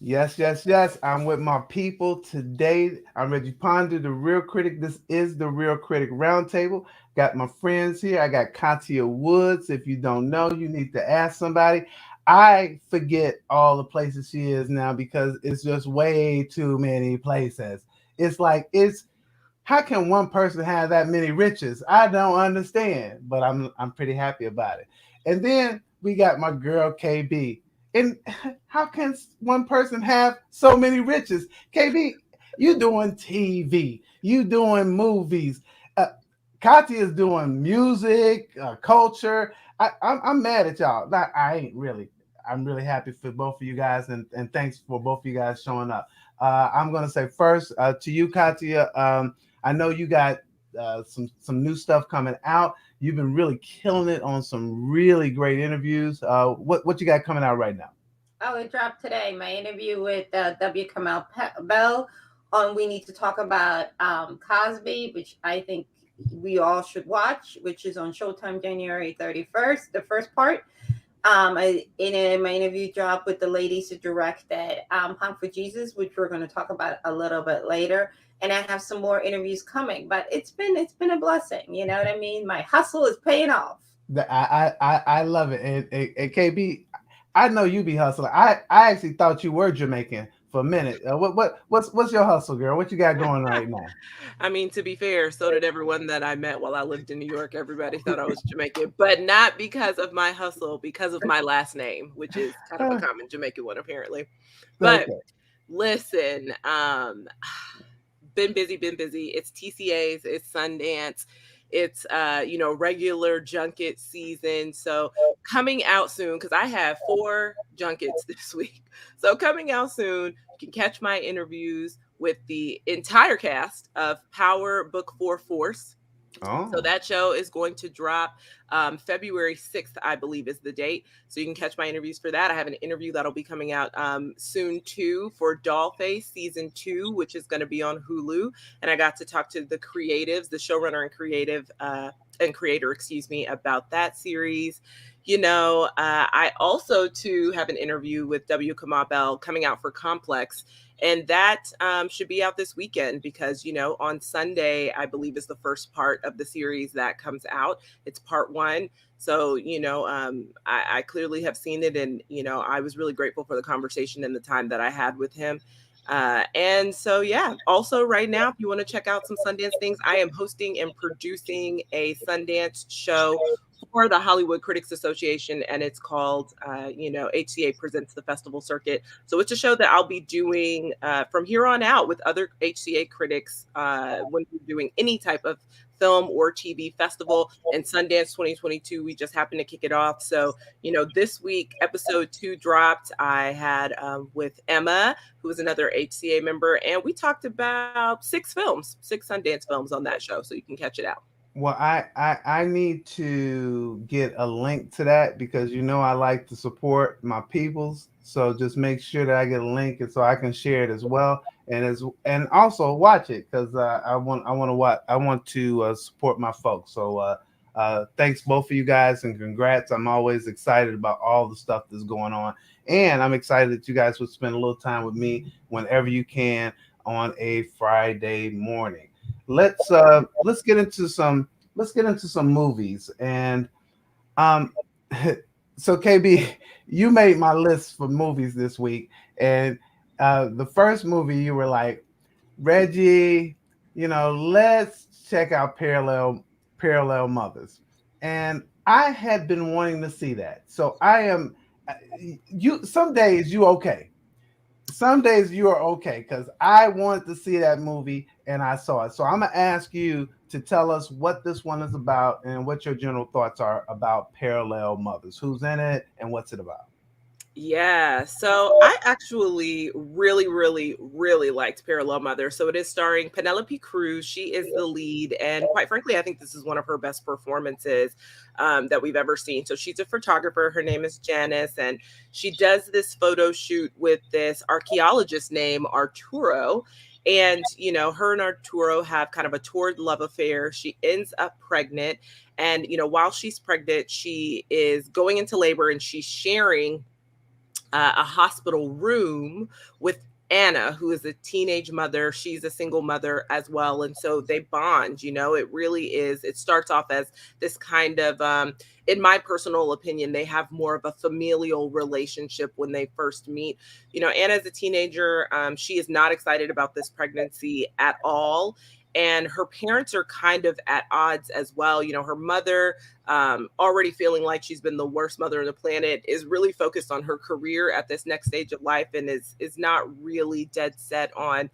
Yes, yes, yes. I'm with my people today. I'm Reggie Ponder, the Real Critic. This is the Real Critic Roundtable. Got my friends here. I got Katia Woods. If you don't know, you need to ask somebody. I forget all the places she is now because it's just way too many places. It's like it's how can one person have that many riches? I don't understand, but I'm pretty happy about it. And then we got my girl KB. And how can one person have so many riches? KB, you doing TV, you doing movies. Uh, Kati is doing music, culture. I'm mad at y'all. I ain't really. I'm really happy for both of you guys, and thanks for both of you guys showing up. I'm gonna say first to you, Katia. I know you got some new stuff coming out. You've been really killing it on some really great interviews. What you got coming out right now? Oh, it dropped today. My interview with W. Bell on We Need to Talk About Cosby, which I think we all should watch, which is on Showtime January 31st, the first part. My interview dropped with the ladies who directed Hunt for Jesus, which we're going to talk about a little bit later. And I have some more interviews coming, but it's been a blessing. You know what I mean? My hustle is paying off. I love it. And KB, I know you be hustling. I actually thought you were Jamaican for a minute. What's your hustle, girl? What you got going right now? I mean, to be fair, so did everyone that I met while I lived in New York. Everybody thought I was Jamaican, but not because of my hustle, because of my last name, which is kind of a common Jamaican one, apparently. But Okay. listen, been busy, been busy. It's TCAs, it's Sundance, it's regular junket season. So coming out soon, because I have 4 junkets this week. So coming out soon, you can catch my interviews with the entire cast of Power Book 4 Force. So Oh. that show is going to drop February 6th, I believe is the date. So you can catch my interviews for that. I have an interview that'll be coming out soon too for Dollface season 2, which is going to be on Hulu. And I got to talk to the creatives, the showrunner and creator, excuse me, about that series. I also too have an interview with W. Kamabel coming out for Complex, and that should be out this weekend because on Sunday I believe is the first part of the series that comes out. It's part 1. So I clearly have seen it, and I was really grateful for the conversation and the time that I had with him. And so, yeah, also right now, if you want to check out some Sundance things, I am hosting and producing a Sundance show for the Hollywood Critics Association, and it's called, HCA Presents the Festival Circuit. So it's a show that I'll be doing from here on out with other HCA critics when we're doing any type of film or TV festival. And Sundance 2022, we just happened to kick it off. So, this week, episode 2 dropped. I had with Emma, who is another HCA member, and we talked about 6 Sundance films on that show. So you can catch it out. Well, I need to get a link to that because I like to support my peoples. So just make sure that I get a link and so I can share it as well, and also watch it because I want to watch I want to support my folks. So thanks both of you guys and congrats. I'm always excited about all the stuff that's going on, and I'm excited that you guys would spend a little time with me whenever you can on a Friday morning. Let's get into some movies and um so KB, you made my list for movies this week, and the first movie you were like, Reggie, let's check out Parallel Mothers, and I had been wanting to see that. So I am you. Some days you okay, some days you are okay because I wanted to see that movie and I saw it. So I'm gonna ask you to tell us what this one is about and what your general thoughts are about Parallel Mothers. Who's in it and what's it about? Yeah, so I actually really, really, really liked Parallel Mother. So it is starring Penelope Cruz. She is the lead, and quite frankly, I think this is one of her best performances that we've ever seen. So she's a photographer. Her name is Janice, and she does this photo shoot with this archaeologist named Arturo. And her and Arturo have kind of a torrid love affair. She ends up pregnant, and while she's pregnant, she is going into labor, and she's sharing a hospital room with Anna, who is a teenage mother. She's a single mother as well. And so they bond, it really is. It starts off as this kind of, in my personal opinion, they have more of a familial relationship when they first meet. Anna's a teenager. She is not excited about this pregnancy at all. And her parents are kind of at odds as well. Her mother, already feeling like she's been the worst mother on the planet, is really focused on her career at this next stage of life, and is not really dead set on,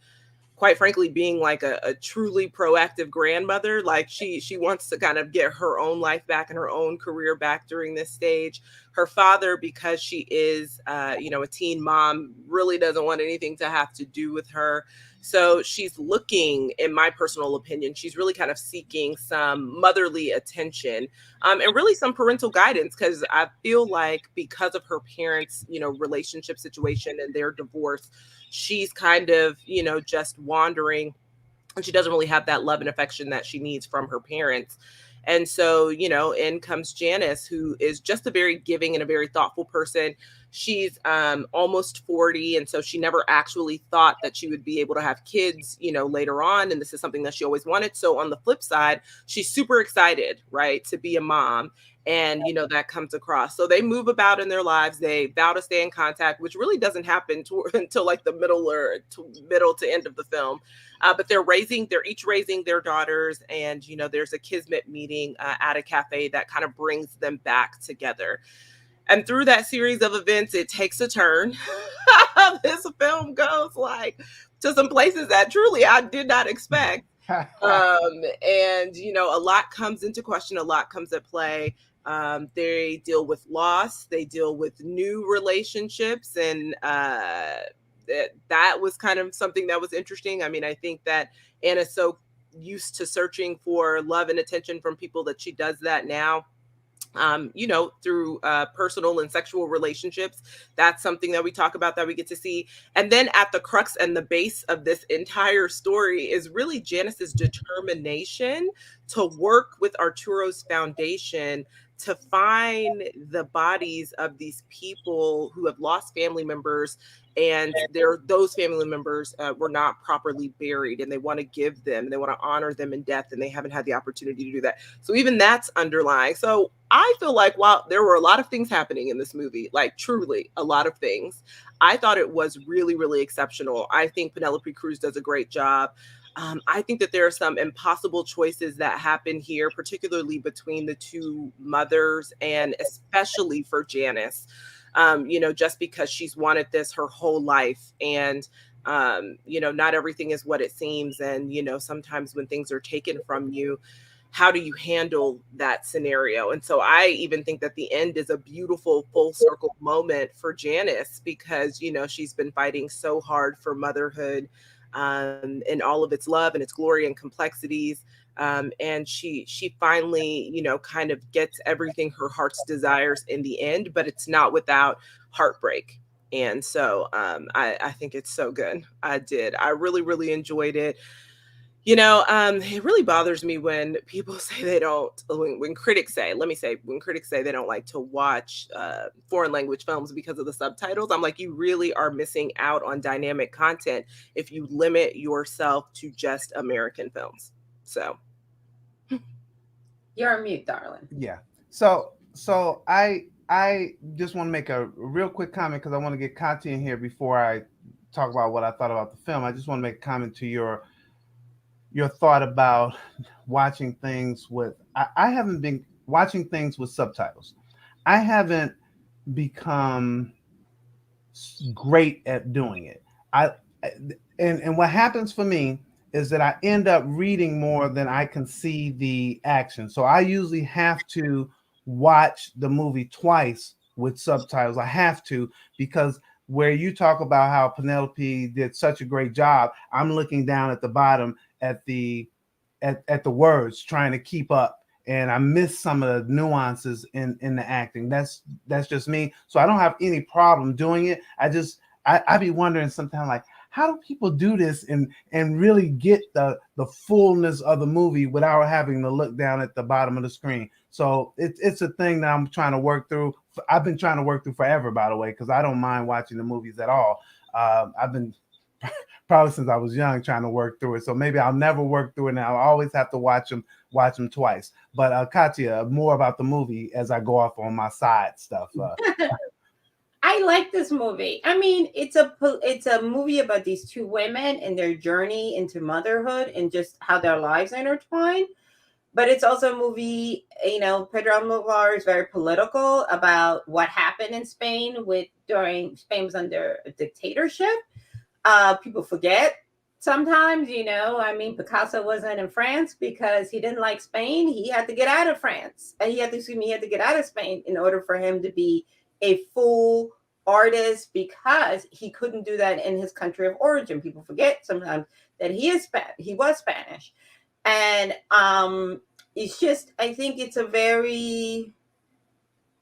quite frankly, being like a truly proactive grandmother. Like she wants to kind of get her own life back and her own career back during this stage. Her father, because she is, a teen mom, really doesn't want anything to have to do with her. So she's looking, in my personal opinion, she's really kind of seeking some motherly attention, and really some parental guidance, because I feel like because of her parents, relationship situation and their divorce, she's kind of, just wandering, and she doesn't really have that love and affection that she needs from her parents. And so, in comes Janice, who is just a very giving and a very thoughtful person. She's almost 40. And so she never actually thought that she would be able to have kids, later on. And this is something that she always wanted. So on the flip side, she's super excited, right, to be a mom. And, that comes across. So they move about in their lives. They vow to stay in contact, which really doesn't happen until like the middle to end of the film. But they're each raising their daughters. And, there's a Kismet meeting at a cafe that kind of brings them back together. And through that series of events, it takes a turn. This film goes like to some places that truly I did not expect. And, a lot comes into question, a lot comes at play. They deal with loss, they deal with new relationships, and that was kind of something that was interesting. I mean, I think that Anna's so used to searching for love and attention from people that she does that now. Through personal and sexual relationships. That's something that we talk about, that we get to see. And then at the crux and the base of this entire story is really Janice's determination to work with Arturo's foundation to find the bodies of these people who have lost family members, and those family members were not properly buried, and they want to give them, they want to honor them in death, and they haven't had the opportunity to do that. So even that's underlying. So I feel like while there were a lot of things happening in this movie, like truly a lot of things, I thought it was really, really exceptional. I think Penelope Cruz does a great job. I think that there are some impossible choices that happen here, particularly between the two mothers, and especially for Janice, just because she's wanted this her whole life. And, not everything is what it seems. And, sometimes when things are taken from you, how do you handle that scenario? And so I even think that the end is a beautiful full circle moment for Janice, because, she's been fighting so hard for motherhood, and all of its love and its glory and complexities. And she finally, kind of gets everything her heart's desires in the end, but it's not without heartbreak. And so I think it's so good. I really, really enjoyed it. It really bothers me when people say they don't, when critics say, when critics say they don't like to watch foreign language films because of the subtitles. I'm like, you really are missing out on dynamic content if you limit yourself to just American films. So. You're on mute, darling. Yeah. So I just want to make a real quick comment, because I want to get Kati in here before I talk about what I thought about the film. I just want to make a comment to your thought about watching things with, I haven't been watching things with subtitles. I haven't become great at doing it. And what happens for me is that I end up reading more than I can see the action. So I usually have to watch the movie twice with subtitles. I have to, because where you talk about how Penelope did such a great job, I'm looking down at the bottom at the words, trying to keep up, and I miss some of the nuances in the acting. That's just me. So I don't have any problem doing it. I be wondering sometimes, like, how do people do this and really get the fullness of the movie without having to look down at the bottom of the screen? So it's a thing that I'm trying to work through. I've been trying to work through forever, by the way, because I don't mind watching the movies at all. I've been probably since I was young trying to work through it. So maybe I'll never work through it, and I'll always have to watch them twice. But Katya, more about the movie as I go off on my side stuff. I like this movie. I mean, it's a movie about these two women and their journey into motherhood and just how their lives intertwine. But it's also a movie, Pedro Almodovar is very political about what happened in Spain during Spain was under a dictatorship. People forget sometimes, I mean, Picasso wasn't in France because he didn't like Spain. He had to get out of France. And he had to get out of Spain in order for him to be a full artist, because he couldn't do that in his country of origin. People forget sometimes that he was Spanish. And it's just, I think it's a very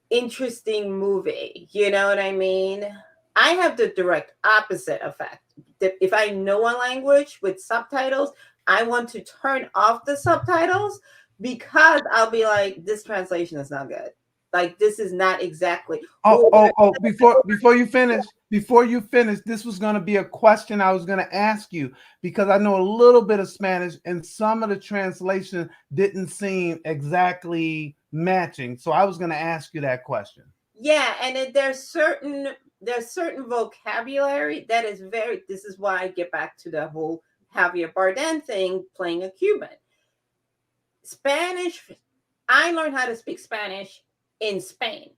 interesting movie. You know what I mean? I have the direct opposite effect. If I know a language with subtitles, I want to turn off the subtitles because I'll be like, this translation is not good. Like, this is not exactly. Before you finish, this was going to be a question I was going to ask you, because I know a little bit of Spanish and some of the translation didn't seem exactly matching. So I was going to ask you that question. Yeah, and there's certain vocabulary that is this is why I get back to the whole Javier Bardem thing, playing a Cuban. Spanish, I learned how to speak Spanish in Spain.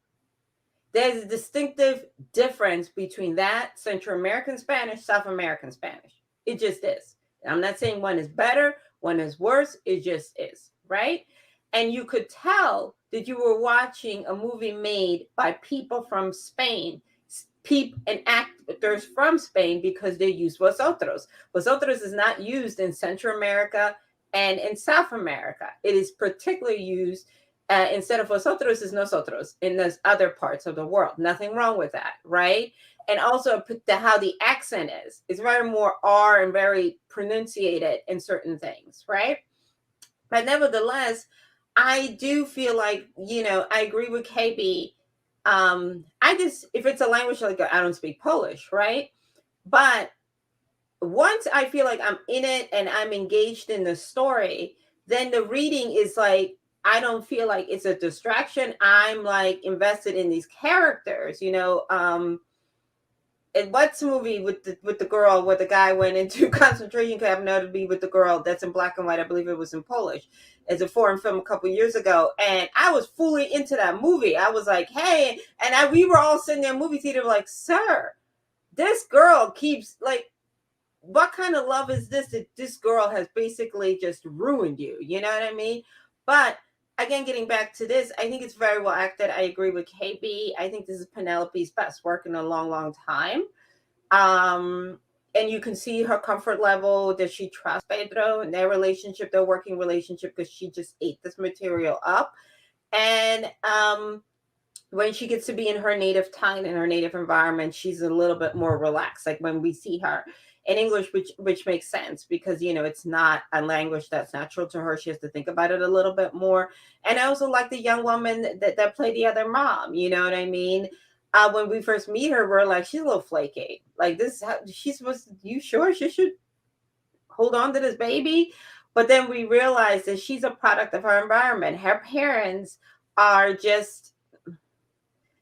There's a distinctive difference between that Central American Spanish, South American Spanish. It just is. I'm not saying one is better, one is worse. It just is, right? And you could tell that you were watching a movie made by people from Spain, and actors from Spain, because they use vosotros. Vosotros is not used in Central America and in South America. It is particularly used instead of vosotros is nosotros in those other parts of the world. Nothing wrong with that, right? And also how the accent is. It's very more R and very pronunciated in certain things, right? But nevertheless, I do feel like, I agree with KB. If it's a language, like, I don't speak Polish, right? But once I feel like I'm in it and I'm engaged in the story, then the reading is like, I don't feel like it's a distraction. I'm like invested in these characters, and what's the movie with the girl where the guy went into concentration camp to be with the girl that's in black and white? I believe it was in Polish. It's a foreign film a couple years ago, and I was fully into that movie. I was like, hey, and we were all sitting there in movie theater like, sir, this girl keeps like, what kind of love is this that this girl has basically just ruined you? You know what I mean? But again, getting back to this, I think it's very well acted. I agree with KB. I think this is Penelope's best work in a long, long time. And you can see her comfort level, that she trusts Pedro and their relationship, their working relationship, because she just ate this material up. And when she gets to be in her native tongue, in her native environment, she's a little bit more relaxed. Like when we see her in English, which makes sense because, it's not a language that's natural to her. She has to think about it a little bit more. And I also like the young woman that played the other mom. You know what I mean? When we first meet her, we're like, she's a little flaky. Like this, she's supposed to, you sure she should hold on to this baby? But then we realize that she's a product of her environment. Her parents are just,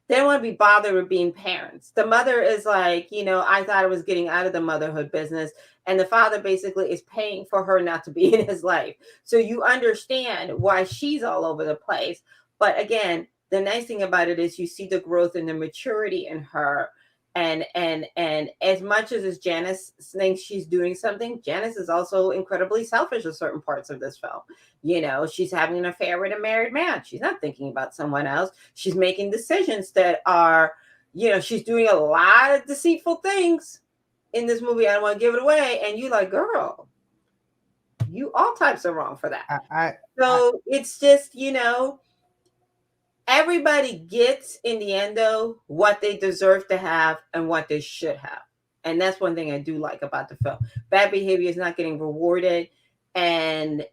they don't want to be bothered with being parents. The mother is like, I thought I was getting out of the motherhood business. And the father basically is paying for her not to be in his life. So you understand why she's all over the place. But again, the nice thing about it is you see the growth and the maturity in her. And as much as Janice thinks she's doing something, Janice is also incredibly selfish in certain parts of this film. She's having an affair with a married man. She's not thinking about someone else. She's making decisions that are, she's doing a lot of deceitful things in this movie. I don't want to give it away. And you like, girl, you all types are wrong for that. It's just, everybody gets in the end, though, what they deserve to have and what they should have. And that's one thing I do like about the film. Bad behavior is not getting rewarded, and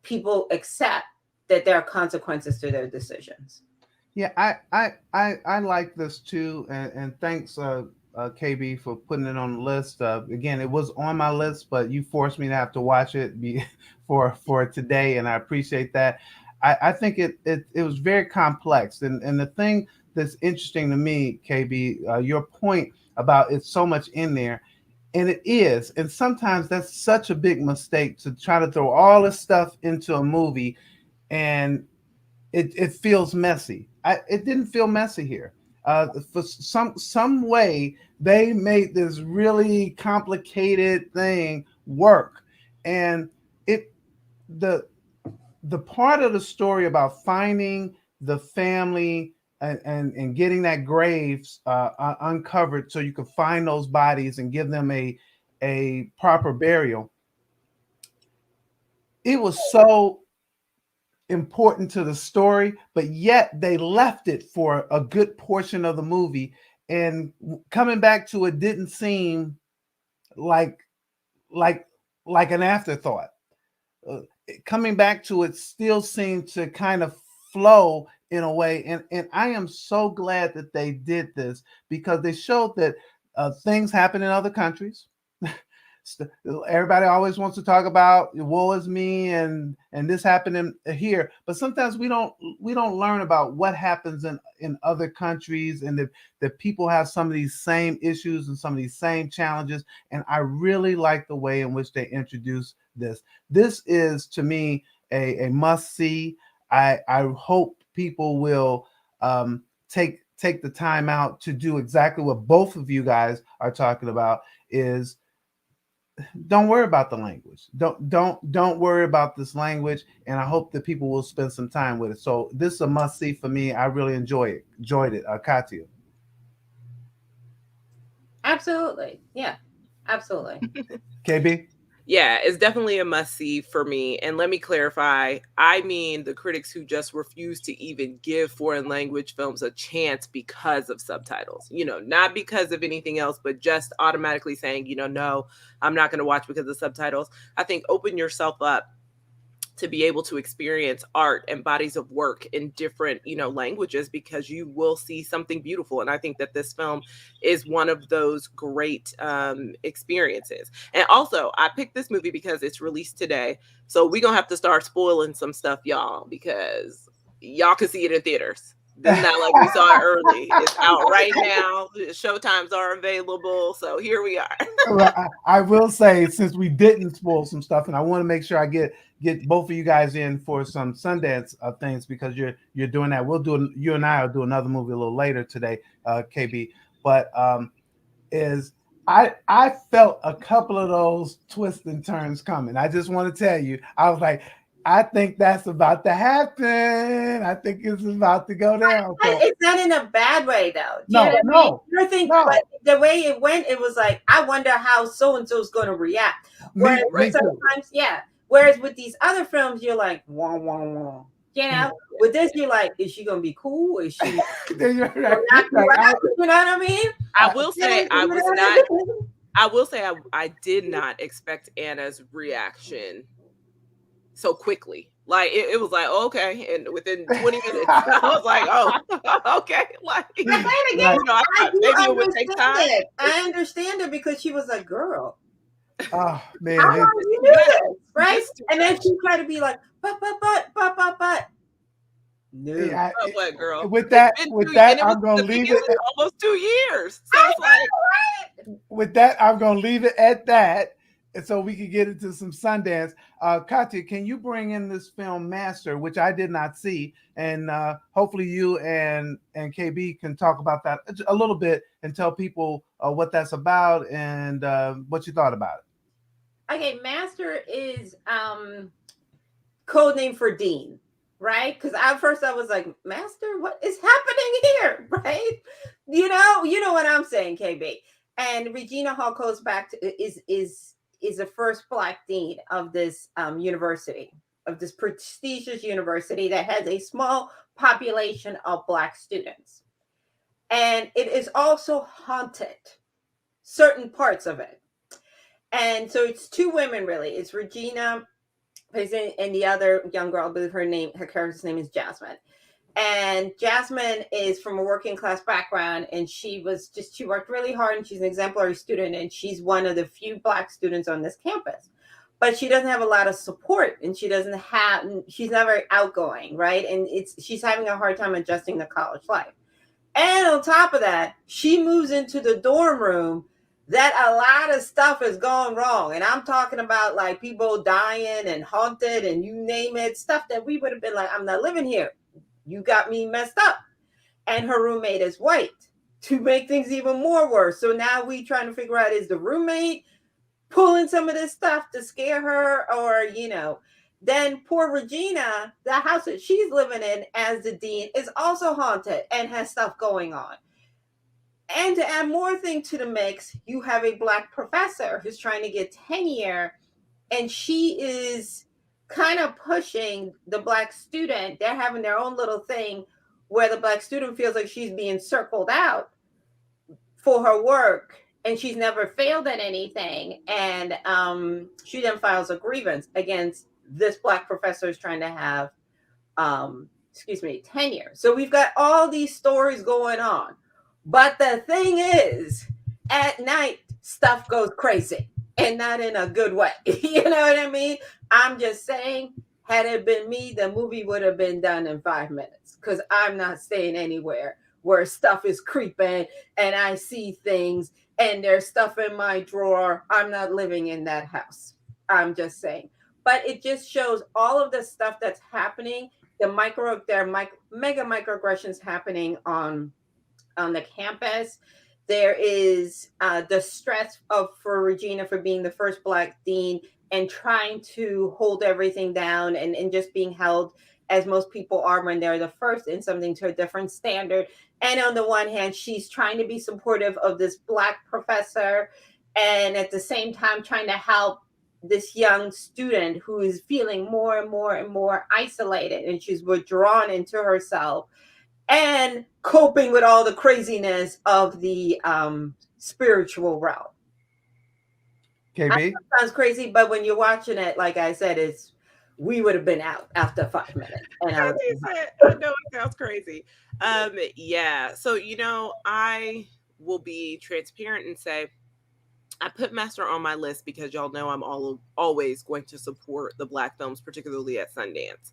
people accept that there are consequences to their decisions. Yeah, I like this too, and thanks, KB, for putting it on the list. Again, it was on my list, but you forced me to have to watch it for today, and I appreciate that. I think it was very complex, and the thing that's interesting to me, KB, your point about it's so much in there, and it is, and sometimes that's such a big mistake to try to throw all this stuff into a movie, and it feels messy. It didn't feel messy here. For some way, they made this really complicated thing work, and it the the part of the story about finding the family and getting that graves uncovered so you can find those bodies and give them a proper burial. It was so important to the story, but yet they left it for a good portion of the movie. And coming back to it didn't seem like like like an afterthought. Uh, Coming back to it still seemed to kind of flow in a way, and I am so glad that they did this because they showed that things happen in other countries. st- Everybody always wants to talk about woe is me and this happened here, but sometimes we don't learn about what happens in other countries, and that people have some of these same issues and some of these same challenges. And I really like the way in which they introduce this. This is to me a must see. I hope people will take the time out to do exactly what both of you guys are talking about, is don't worry about the language. Don't worry about this language, and I hope that people will spend some time with it. So this is a must see for me. I really enjoyed it. Katia. Absolutely. Yeah, absolutely. KB. Yeah, it's definitely a must see for me. And let me clarify, I mean the critics who just refuse to even give foreign language films a chance because of subtitles. Not because of anything else, but just automatically saying, no, I'm not going to watch because of subtitles. I think open yourself up to be able to experience art and bodies of work in different languages, because you will see something beautiful. And I think that this film is one of those great experiences. And also, I picked this movie because it's released today, so we're gonna have to start spoiling some stuff, y'all, because y'all can see it in theaters. This is not like we saw it early. It's out right now. Showtimes are available, so here we are. Well, I will say, since we didn't spoil some stuff, and I want to make sure I get both of you guys in for some Sundance things, because you're doing that. You and I will do another movie a little later today, KB. But is I felt a couple of those twists and turns coming. I just want to tell you, I was like, I think that's about to happen. I think it's about to go down. So, It's not in a bad way, though. Do you no, know what I mean? no, You're thinking, no. but the way it went, it was like, I wonder how so and so is going to react. Whereas Me too. sometimes, yeah. Whereas with these other films, you're like, wah wah wah. With this, you're like, is she gonna be cool? Is she You're right. knock you out? You know what I mean? I will say I did not expect Anna's reaction so quickly. Like it was like, oh, okay, and within 20 minutes, I was like, oh, okay. Like, But then again, I thought maybe it would take time. I understand it because she was a girl. Oh man, How long do you do this, right? And then she tried to be like, but. No. yeah, What, girl? with that, I'm gonna leave it. Almost 2 years. So it's like, with that, I'm gonna leave it at that, and so we can get into some Sundance. Katya, can you bring in this film Master, which I did not see, and hopefully you and KB can talk about that a little bit and tell people what that's about and what you thought about it. Okay, Master is code name for Dean, right? Because at first I was like, Master, what is happening here, right? You know what I'm saying, KB. And Regina Hall goes back to is the first Black dean of this university, of this prestigious university that has a small population of Black students, and it is also haunted. certain parts of it. And so it's two women really. It's Regina and the other young girl, I believe her character's name is Jasmine. And Jasmine is from a working class background, and she worked really hard, and she's an exemplary student, and she's one of the few Black students on this campus. But she doesn't have a lot of support, and she's not very outgoing, right? And she's having a hard time adjusting to college life. And on top of that, she moves into the dorm room that a lot of stuff has gone wrong. And I'm talking about like people dying and haunted and you name it, stuff that we would have been like, I'm not living here. You got me messed up. And her roommate is white to make things even more worse. So now we trying to figure out, is the roommate pulling some of this stuff to scare her, or, then poor Regina, the house that she's living in as the dean is also haunted and has stuff going on. And to add more thing to the mix, you have a Black professor who's trying to get tenure, and she is kind of pushing the Black student. They're having their own little thing where the Black student feels like she's being circled out for her work, and she's never failed at anything. And she then files a grievance against this Black professor who's trying to have, tenure. So we've got all these stories going on. But the thing is, at night, stuff goes crazy, and not in a good way. You know what I mean? I'm just saying, had it been me, the movie would have been done in 5 minutes, because I'm not staying anywhere where stuff is creeping and I see things and there's stuff in my drawer. I'm not living in that house. I'm just saying. But it just shows all of the stuff that's happening, there are mega microaggressions happening on the campus. There is the stress for Regina for being the first Black dean and trying to hold everything down and just being held as most people are when they're the first in something to a different standard. And on the one hand, she's trying to be supportive of this Black professor, and at the same time trying to help this young student who is feeling more and more and more isolated, and she's withdrawn into herself and coping with all the craziness of the spiritual realm. KB? Sounds crazy, but when you're watching it, like I said, we would have been out after 5 minutes. And I know it sounds crazy. Yeah. So, I will be transparent and say, I put Master on my list because y'all know I'm always going to support the Black films, particularly at Sundance.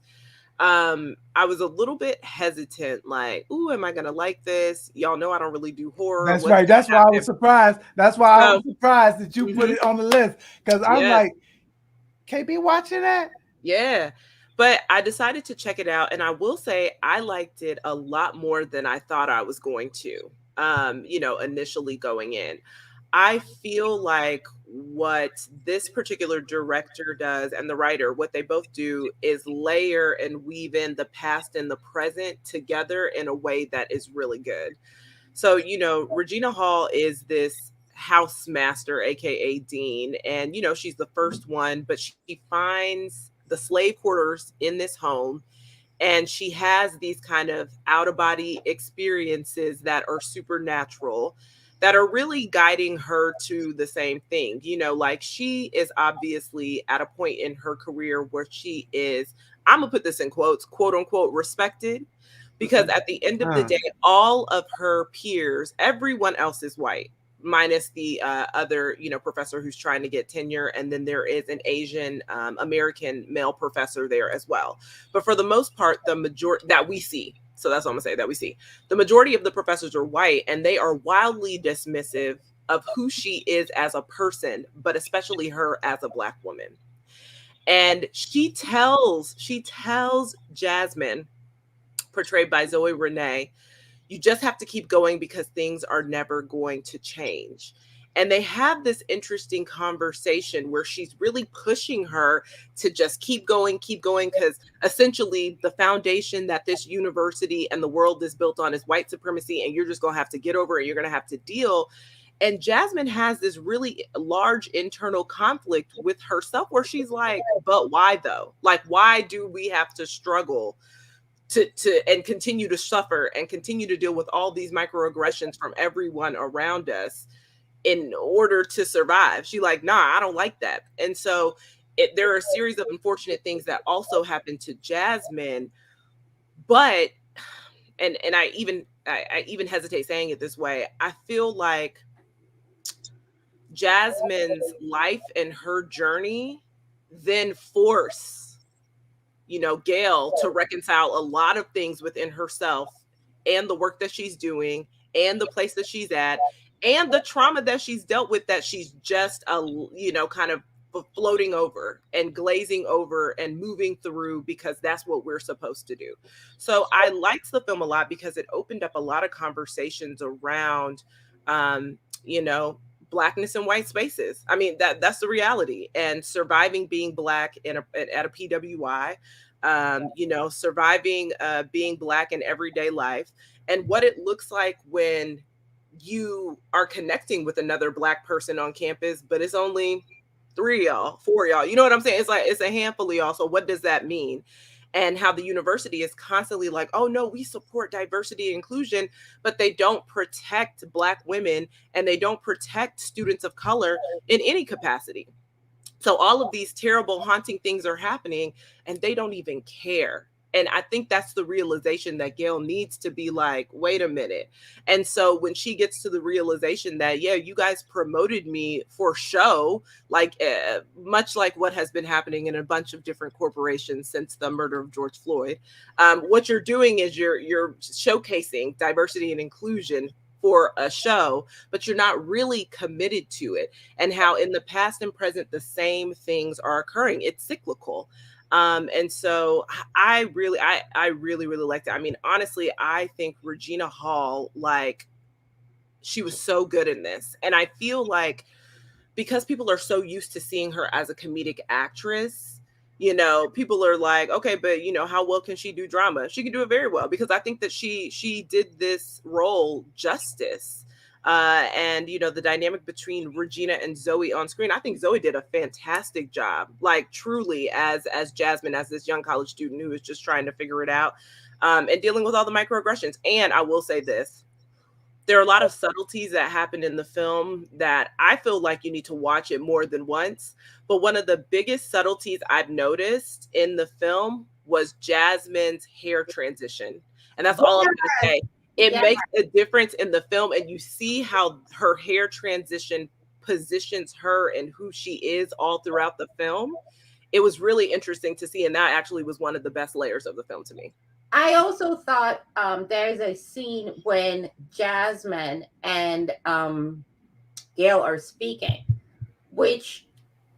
I was a little bit hesitant, like, ooh, am I going to like this? Y'all know I don't really do horror. That's right. That's why I was surprised. That's why I was surprised that you put it on the list, because I'm like, KB watching that? Yeah. But I decided to check it out, and I will say I liked it a lot more than I thought I was going to, initially going in. I feel like what this particular director does and the writer, what they both do is layer and weave in the past and the present together in a way that is really good. So, Regina Hall is this house master, aka dean, and she's the first one, but she finds the slave quarters in this home, and she has these kind of out-of-body experiences that are supernatural, that are really guiding her to the same thing. Like, she is obviously at a point in her career where she is, I'm gonna put this in quotes, quote unquote, respected, because at the end of the day, all of her peers, everyone else is white, minus the other, professor who's trying to get tenure. And then there is an Asian American male professor there as well. But for the most part, the majority that we see, so that's what I'm gonna say, that we see, the majority of the professors are white, and they are wildly dismissive of who she is as a person, but especially her as a Black woman. And she tells Jasmine, portrayed by Zoe Renee, you just have to keep going because things are never going to change. And they have this interesting conversation where she's really pushing her to just keep going, because essentially the foundation that this university and the world is built on is white supremacy, and you're just going to have to get over it. You're going to have to deal. And Jasmine has this really large internal conflict with herself where she's like, but why though? Like, why do we have to struggle to and continue to suffer and continue to deal with all these microaggressions from everyone around us? in order to survive. She like, nah, I don't like that. And so there are a series of unfortunate things that also happened to Jasmine, but and I even hesitate saying it this way. I feel like Jasmine's life and her journey then force, Gail to reconcile a lot of things within herself and the work that she's doing and the place that she's at and the trauma that she's dealt with, that she's just kind of floating over and glazing over and moving through, because that's what we're supposed to do. So I liked the film a lot because it opened up a lot of conversations around Blackness in white spaces. I mean, that's the reality, and surviving being Black at a PWI, surviving being Black in everyday life, and what it looks like when you are connecting with another Black person on campus, but it's only 3 y'all, 4 y'all. You know what I'm saying? It's like it's a handful of y'all. So what does that mean? And how the university is constantly like, oh no, we support diversity and inclusion, but they don't protect Black women and they don't protect students of color in any capacity. So all of these terrible, haunting things are happening and they don't even care. And I think that's the realization that Gail needs to be like, wait a minute. And so when she gets to the realization that, yeah, you guys promoted me for show, like much like what has been happening in a bunch of different corporations since the murder of George Floyd, what you're doing is you're showcasing diversity and inclusion for a show, but you're not really committed to it. And how in the past and present, the same things are occurring. It's cyclical. And so I really liked it. I mean, honestly, I think Regina Hall, like, she was so good in this. And I feel like because people are so used to seeing her as a comedic actress, people are like, okay, but how well can she do drama? She can do it very well, because I think that she did this role justice. And the dynamic between Regina and Zoe on screen, I think Zoe did a fantastic job, like truly as Jasmine, as this young college student who is just trying to figure it out, and dealing with all the microaggressions. And I will say this, there are a lot of subtleties that happened in the film that I feel like you need to watch it more than once. But one of the biggest subtleties I've noticed in the film was Jasmine's hair transition. And that's all I'm going to say. It makes a difference in the film, and you see how her hair transition positions her and who she is all throughout the film. It was really interesting to see, and that actually was one of the best layers of the film to me. I also thought there's a scene when Jasmine and Gail are speaking, which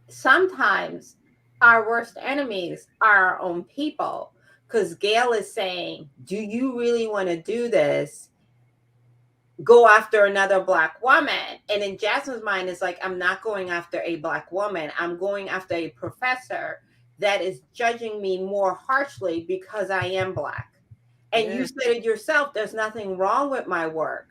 sometimes our worst enemies are our own people. Because Gail is saying, do you really want to do this? Go after another Black woman. And in Jasmine's mind, it's like, I'm not going after a Black woman. I'm going after a professor that is judging me more harshly because I am Black. And you said it yourself, there's nothing wrong with my work.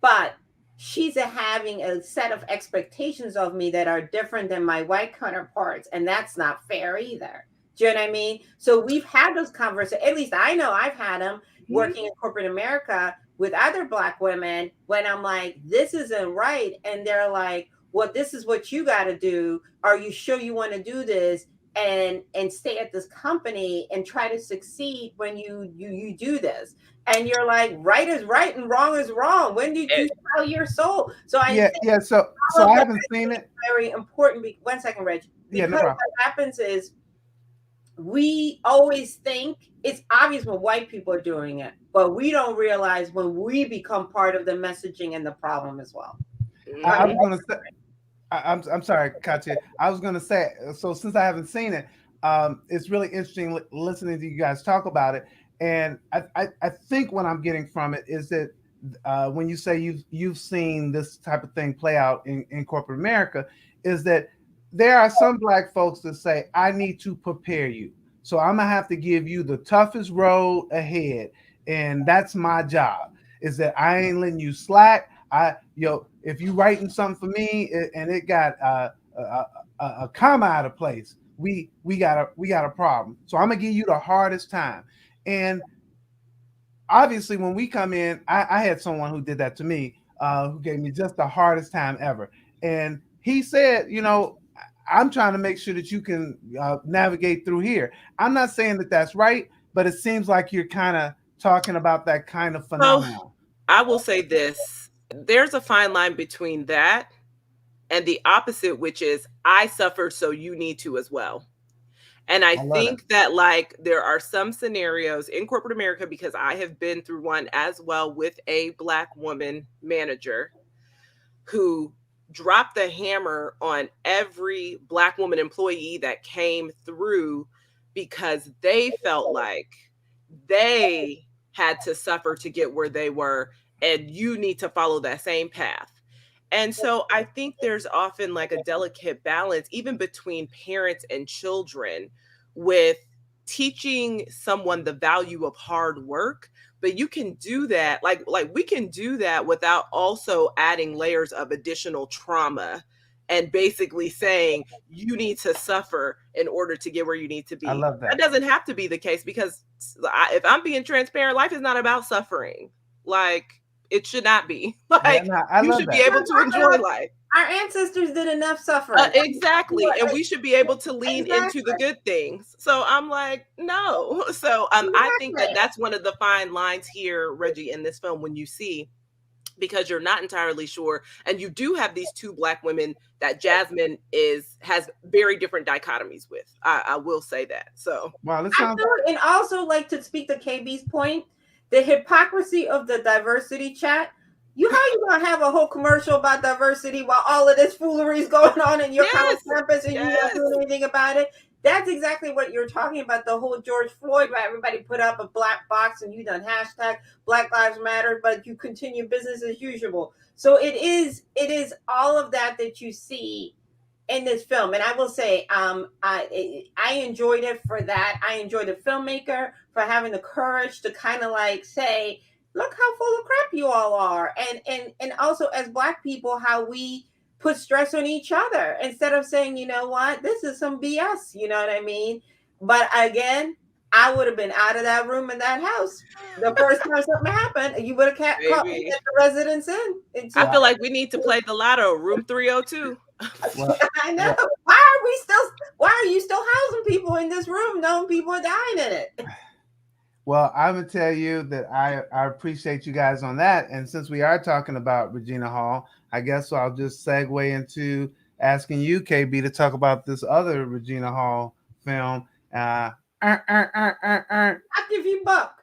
But she's having a set of expectations of me that are different than my white counterparts. And that's not fair either. Do you know what I mean? So we've had those conversations. At least I know I've had them working in corporate America with other Black women when I'm like, this isn't right. And they're like, well, this is what you got to do. Are you sure you want to do this? And stay at this company and try to succeed when you do this. And you're like, right is right and wrong is wrong. When did you sell your soul? So So I haven't seen it. Very important. 1 second, Reg. Because no problem. what happens is, we always think it's obvious when white people are doing it, but we don't realize when we become part of the messaging and the problem as well. I'm sorry, Katya. I was going to say, so since I haven't seen it, it's really interesting listening to you guys talk about it. And I think what I'm getting from it is that when you say you've seen this type of thing play out in corporate America, is that there are some Black folks that say, I need to prepare you. So I'm going to have to give you the toughest road ahead. And that's my job, is that I ain't letting you slack. If you writing something for me and it got a comma out of place, we got a problem. So I'm going to give you the hardest time. And obviously when we come in, I had someone who did that to me. who gave me just the hardest time ever. And he said, I'm trying to make sure that you can navigate through here. I'm not saying that that's right, but it seems like you're kind of talking about that kind of So phenomenon. I will say this. There's a fine line between that and the opposite, which is I suffered, so you need to as well. And I I love it. think that like there are some scenarios in corporate America, because I have been through one as well with a Black woman manager who dropped the hammer on every Black woman employee that came through because they felt like they had to suffer to get where they were, and you need to follow that same path. And so I think there's often like a delicate balance, even between parents and children, with teaching someone the value of hard work. But you can do that, like we can do that without also adding layers of additional trauma and basically saying you need to suffer in order to get where you need to I be. love That that. doesn't have to be the case, because if I'm being transparent, life is not about suffering. Like, it should not be. Yeah, Like, no, I you love should be that. able to enjoy life. Our ancestors did enough suffering. Exactly. And we should be able to lean into the Exactly. good things. So I'm like, no. So I think that Exactly. that's one of the fine lines here, Reggie, in this film, when you see, because you're not entirely sure, and you do have these two Black women that Jasmine has very different dichotomies with. I will say that. So Wow, this I sounds. feel, and also like to speak to KB's point, the hypocrisy of the diversity chat. How you gonna have a whole commercial about diversity while all of this foolery is going on in your college yes, campus and you're not yes. doing anything about it? That's exactly what you're talking about. The whole George Floyd, where everybody put up a black box and you done hashtag Black Lives Matter, but you continue business as usual. So it is all of that you see in this film. And I will say, I enjoyed it for that. I enjoyed the filmmaker for having the courage to kind of like say, look how full of crap you all are. And also as Black people, how we put stress on each other instead of saying, you know what, this is some BS, you know what I mean? But again, I would have been out of that room in that house the first time something happened. You would have caught me Baby, at the residence inn I until feel like we need to play the lotto, room 302. Well, I know. well, Why are you still housing people in this room knowing people are dying in it? well, I'm gonna tell you that I appreciate you guys on that. And since we are talking about Regina Hall, I guess I'll just segue into asking you, KB, to talk about this other Regina Hall film. I'll give you buck.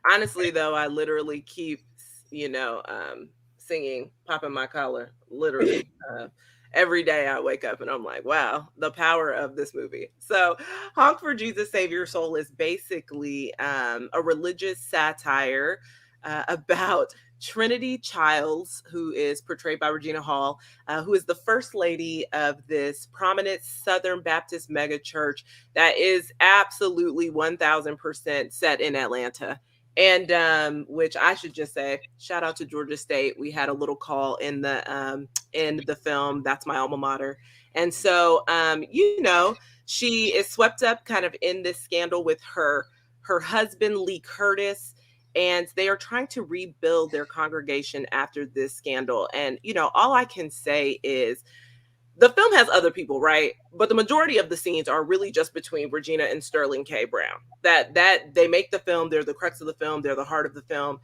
Honestly, though, I literally keep, you know, singing "Popping My Collar." Literally, every day I wake up and I'm like, wow, the power of this movie. So, "Honk for Jesus, Save Your Soul" is basically a religious satire about Trinity Childs, who is portrayed by Regina Hall, who is the first lady of this prominent Southern Baptist megachurch that is absolutely 1000% set in Atlanta. And which I should just say, shout out to Georgia State. We had a little call in the film. That's my alma mater. And so she is swept up kind of in this scandal with her husband, Lee Curtis, and they are trying to rebuild their congregation after this scandal. And all I can say is the film has other people, right? But the majority of the scenes are really just between Regina and Sterling K. Brown. That they make the film. They're the crux of the film. They're the heart of the film.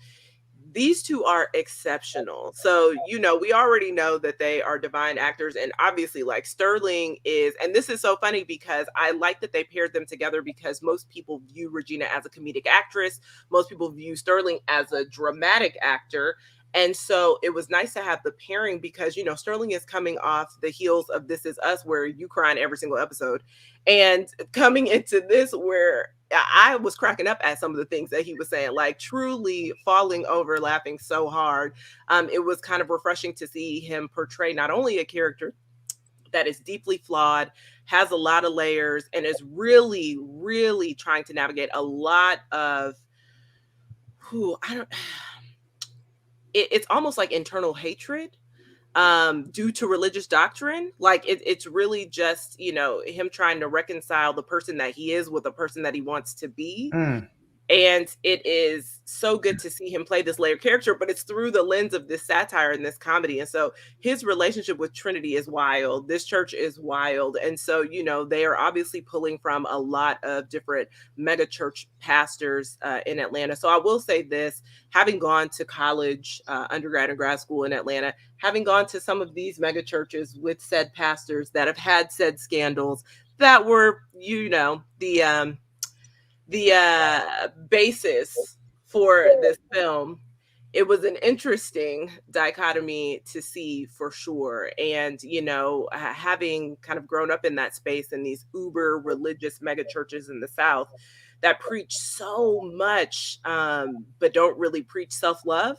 These two are exceptional. So, we already know that they are divine actors. And obviously, like, Sterling is, and this is so funny because I like that they paired them together, because most people view Regina as a comedic actress. Most people view Sterling as a dramatic actor. And so it was nice to have the pairing because, Sterling is coming off the heels of This Is Us, where you cry in every single episode, and coming into this where I was cracking up at some of the things that he was saying, like truly falling over, laughing so hard. It was kind of refreshing to see him portray not only a character that is deeply flawed, has a lot of layers, and is really, really trying to navigate a lot of it's almost like internal hatred due to religious doctrine. Like it's really just him trying to reconcile the person that he is with the person that he wants to be. mm. And it is so good to see him play this layered character, but it's through the lens of this satire and this comedy. And so his relationship with Trinity is wild. This church is wild. And so, you know, they are obviously pulling from a lot of different mega church pastors in Atlanta. So I will say this, having gone to college, undergrad and grad school in Atlanta, having gone to some of these mega churches with said pastors that have had said scandals that were, you know, the basis for this film, it was an interesting dichotomy to see for sure. And, you know, having kind of grown up in that space in these uber religious mega churches in the South that preach so much, but don't really preach self-love,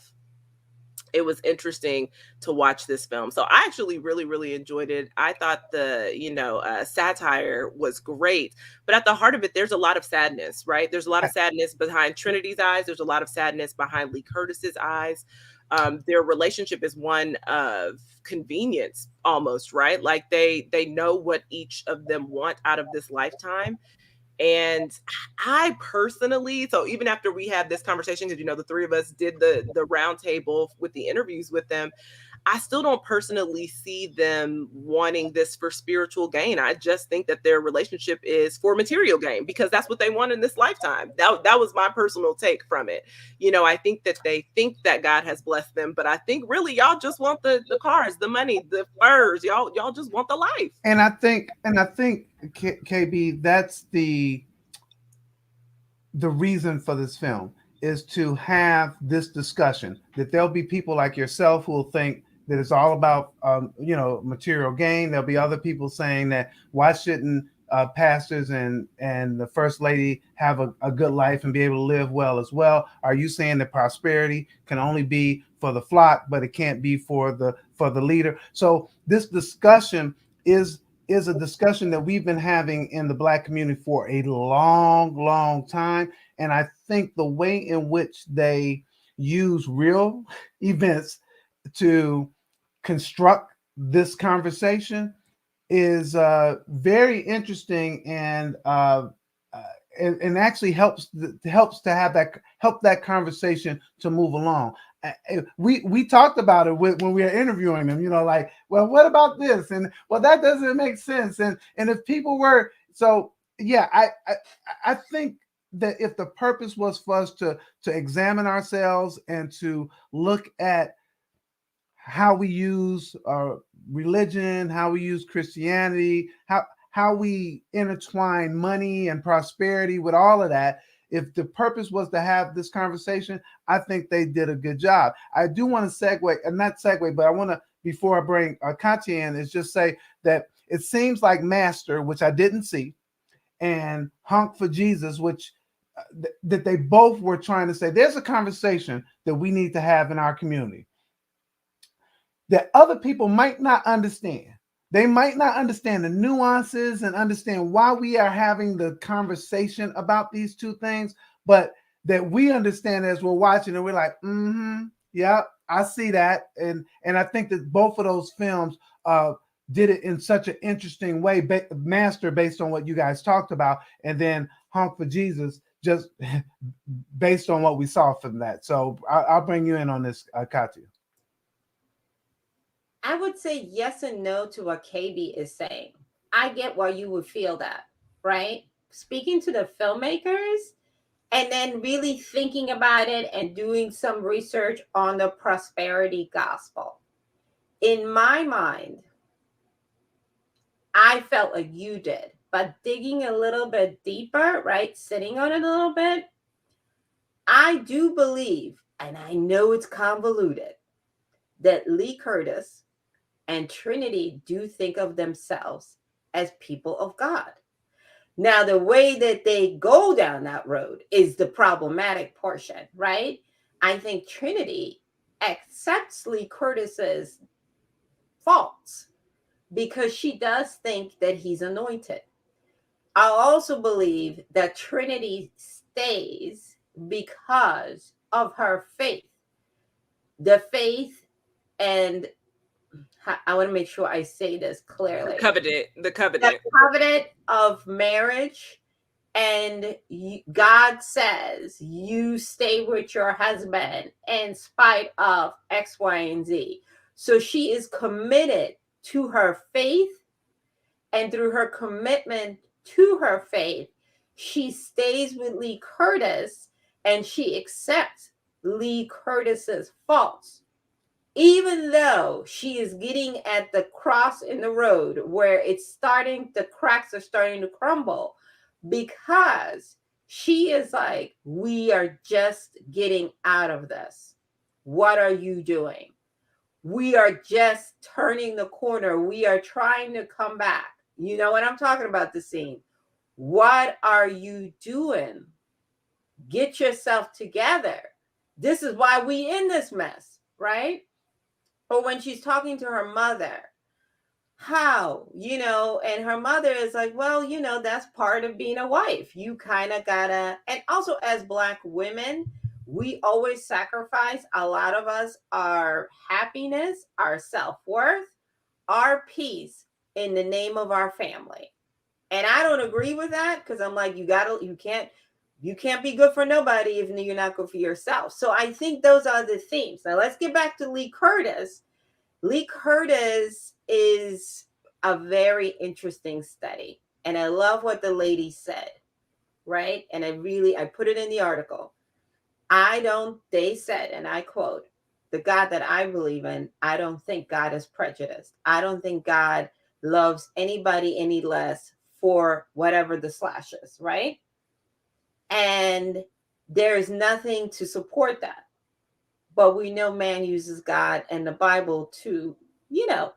it was interesting to watch this film. So I actually really, really enjoyed it. I thought the, you know, satire was great, but at the heart of it, there's a lot of sadness, right? There's a lot of sadness behind Trinity's eyes. There's a lot of sadness behind Lee Curtis's eyes. Their relationship is one of convenience almost, right? Like they know what each of them want out of this lifetime. And I personally, so even after we had this conversation, because you know the three of us did the roundtable with the interviews with them, I still don't personally see them wanting this for spiritual gain. I just think that their relationship is for material gain because that's what they want in this lifetime. That was my personal take from it. You know, I think that they think that God has blessed them, but I think really y'all just want the cars, the money, the furs. Y'all just want the life. And I think KB, that's the reason for this film, is to have this discussion, that there'll be people like yourself who will think that it's all about you know, material gain. There'll be other people saying that why shouldn't pastors and the first lady have a good life and be able to live well as well? Are you saying that prosperity can only be for the flock, but it can't be for the leader? So this discussion is a discussion that we've been having in the Black community for a long time. And I think the way in which they use real events to construct this conversation is very interesting, and actually helps to have that conversation to move along. We talked about it when we were interviewing them, you know, like, well, what about this? And well, that doesn't make sense. And if people were, so yeah, I think that if the purpose was for us to examine ourselves and to look at how we use religion, how we use Christianity, how we intertwine money and prosperity with all of that, if the purpose was to have this conversation, I think they did a good job. I do want to segue, and not segue, but I want to, before I bring Katya in, is just say that it seems like Master, which I didn't see, and Honk for Jesus, which that they both were trying to say, there's a conversation that we need to have in our community that other people might not understand. They might not understand the nuances and understand why we are having the conversation about these two things, but that we understand as we're watching and we're like, yeah, I see that. And I think that both of those films did it in such an interesting way, Master based on what you guys talked about, and then Honk for Jesus just based on what we saw from that. So I'll bring you in on this, Katya. I would say yes and no to what KB is saying. I get why you would feel that, right? Speaking to the filmmakers and then really thinking about it and doing some research on the prosperity gospel. In my mind, I felt like you did, but digging a little bit deeper, right? Sitting on it a little bit, I do believe, and I know it's convoluted, that Lee Curtis and Trinity do think of themselves as people of God. Now, the way that they go down that road is the problematic portion, right? I think Trinity accepts Lee Curtis's faults because she does think that he's anointed. I also believe that Trinity stays because of her faith. The faith, and I want to make sure I say this clearly. The covenant The covenant of marriage And God says you stay with your husband in spite of X, Y, and Z. So she is committed to her faith, and through her commitment to her faith, she stays with Lee Curtis, and she accepts Lee Curtis's faults, even though she is getting at the cross in the road where the cracks are starting to crumble, because she is like, we are just getting out of this. What are you doing? We are just turning the corner. We are trying to come back. You know what I'm talking about, the scene. What are you doing? Get yourself together. This is why we in this mess, right? Or when she's talking to her mother, how, and her mother is like, well, that's part of being a wife. You kind of gotta, and also as Black women, we always sacrifice, a lot of us, our happiness, our self-worth, our peace in the name of our family. And I don't agree with that, because I'm like, you can't be good for nobody if you're not good for yourself. So I think those are the themes. Now let's get back to Lee Curtis. Lee Curtis is a very interesting study. And I love what the lady said, right? And I put it in the article. They said, and I quote, the God that I believe in, I don't think God is prejudiced. I don't think God loves anybody any less for whatever the slash is, right? And there's nothing to support that. But we know man uses God and the Bible to,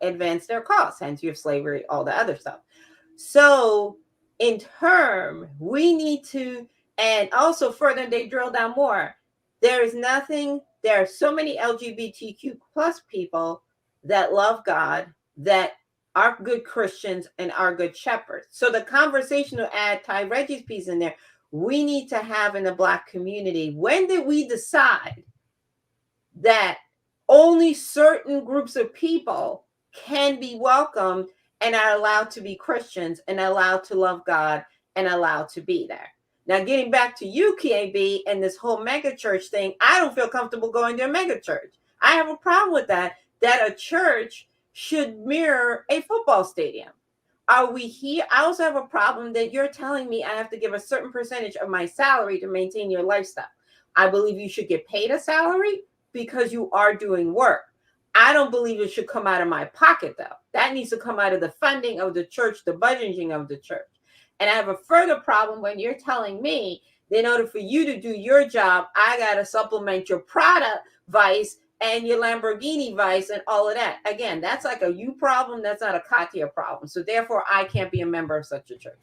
advance their cause, hence you have slavery, all the other stuff. So in turn, we need to, and also further, they drill down more. There are so many LGBTQ plus people that love God, that are good Christians and are good shepherds. So the conversation to add Ty Reggie's piece in there, we need to have in the Black community. When did we decide that only certain groups of people can be welcomed and are allowed to be Christians and allowed to love God and allowed to be there? Now, getting back to you, KB, and this whole mega church thing, I don't feel comfortable going to a mega church. I have a problem with that a church should mirror a football stadium. Are we here? I also have a problem that you're telling me I have to give a certain percentage of my salary to maintain your lifestyle. I believe you should get paid a salary because you are doing work. I don't believe it should come out of my pocket, though. That needs to come out of the funding of the church, the budgeting of the church. And I have a further problem when you're telling me that in order for you to do your job, I got to supplement your Prada vice and your Lamborghini vice and all of that. Again, that's like a you problem. That's not a Katia problem. So therefore, I can't be a member of such a church.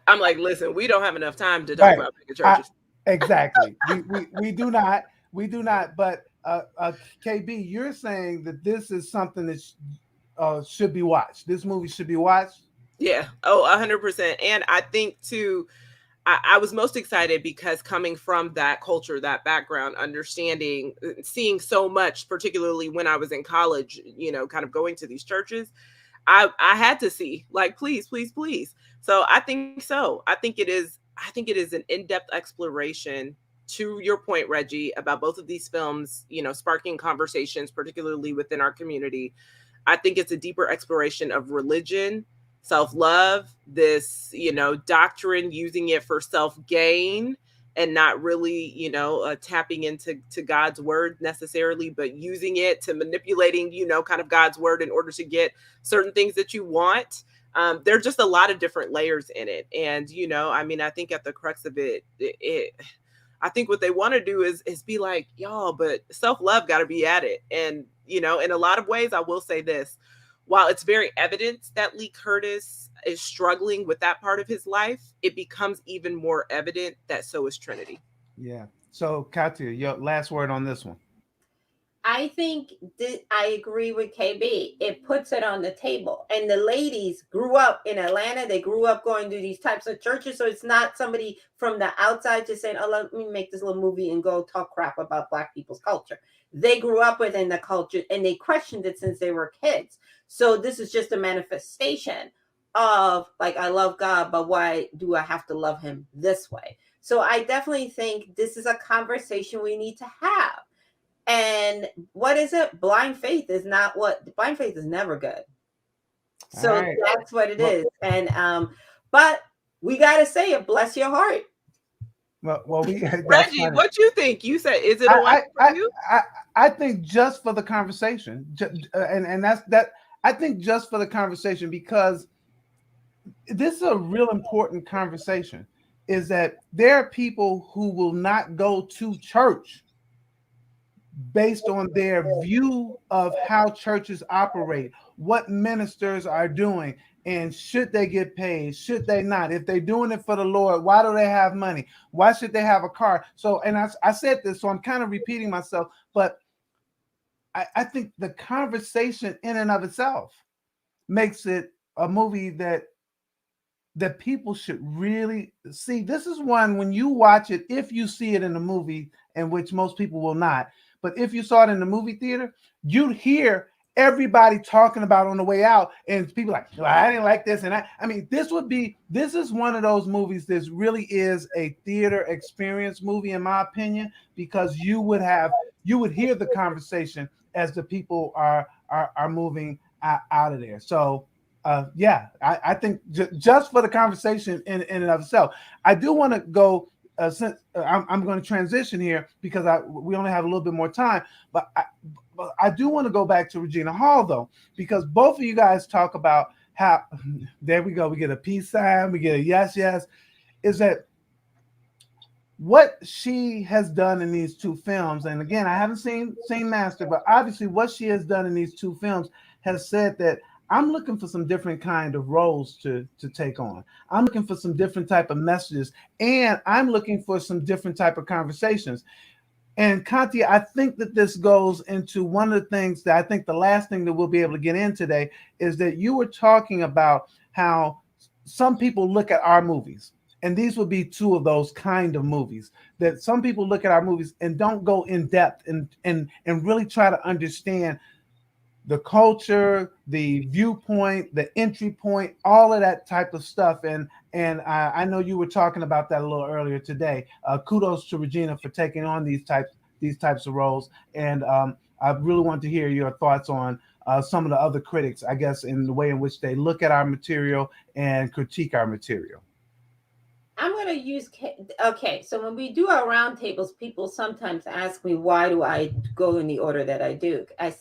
I'm like, listen, we don't have enough time to talk about mega churches. Exactly. we do not. We do not. But KB, you're saying that this is something that should be watched. This movie should be watched. Yeah. Oh, 100%. And I think too, I was most excited because coming from that culture, that background, understanding, seeing so much, particularly when I was in college, kind of going to these churches, I had to see, like, please. So I think so. I think it is an in-depth exploration, to your point, Reggie, about both of these films, sparking conversations, particularly within our community. I think it's a deeper exploration of religion, self-love, this, doctrine, using it for self-gain and not really, tapping into God's word necessarily, but using it to manipulating, kind of God's word in order to get certain things that you want. There are just a lot of different layers in it. And, I think at the crux of it, I think what they want to do is be like, y'all, but self-love got to be at it. And, in a lot of ways, I will say this. While it's very evident that Lee Curtis is struggling with that part of his life, it becomes even more evident that so is Trinity. Yeah. So, Katia, your last word on this one. I think I agree with KB. It puts it on the table. And the ladies grew up in Atlanta. They grew up going to these types of churches. So it's not somebody from the outside just saying, oh, let me make this little movie and go talk crap about Black people's culture. They grew up within the culture and they questioned it since they were kids. So this is just a manifestation of like, I love God, but why do I have to love him this way? So I definitely think this is a conversation we need to have. And what is it? Blind faith is not what blind faith is never good. So All right. that's what it Well- is. And but we gotta say it, bless your heart. Well, that's Reggie, funny. what you think? You said, is it a one for you? I think just for the conversation, and that's that. I think just for the conversation, because this is a real important conversation, is that there are people who will not go to church based on their view of how churches operate, what ministers are doing, and should they get paid, should they not? If they're doing it for the Lord, why do they have money? Why should they have a car? So, and I said this, so I'm kind of repeating myself, but I think the conversation in and of itself makes it a movie that people should really see. This is one, when you watch it, if you see it in a movie, in which most people will not, but if you saw it in the movie theater, you'd hear everybody talking about on the way out, and people like, well, I didn't like this, and I mean, this is one of those movies that really is a theater experience movie, in my opinion, because you would hear the conversation as the people are moving out of there. So yeah, I think just for the conversation in and of itself. I do want to go, since I'm going to transition here because we only have a little bit more time, but I do want to go back to Regina Hall, though, because both of you guys talk about how, there we go, we get a peace sign, we get a yes, is that what she has done in these two films, and again, I haven't seen Master, but obviously what she has done in these two films has said that I'm looking for some different kind of roles to take on. I'm looking for some different type of messages, and I'm looking for some different type of conversations. And Kanti, I think that this goes into one of the things that I think the last thing that we'll be able to get in today is that you were talking about how some people look at our movies. And these would be two of those kind of movies that some people look at our movies and don't go in depth and really try to understand the culture, the viewpoint, the entry point, all of that type of stuff. And I know you were talking about that a little earlier today. Kudos to Regina for taking on these types of roles. And I really want to hear your thoughts on some of the other critics, I guess, in the way in which they look at our material and critique our material. I'm going to use, okay, so when we do our roundtables, people sometimes ask me, why do I go in the order that I do? I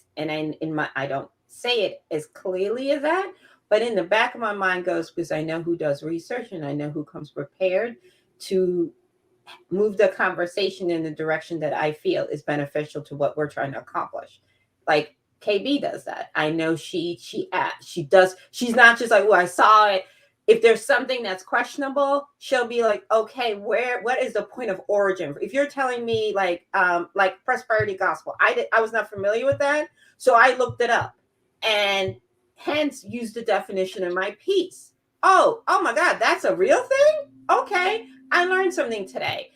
don't say it as clearly as that, but in the back of my mind goes, because I know who does research and I know who comes prepared to move the conversation in the direction that I feel is beneficial to what we're trying to accomplish. Like KB does that. I know she does. She's not just like, oh, I saw it. If there's something that's questionable, she'll be like, okay, what is the point of origin? If you're telling me like prosperity gospel, I was not familiar with that. So I looked it up and hence used the definition in my piece. Oh my God, that's a real thing? Okay, I learned something today.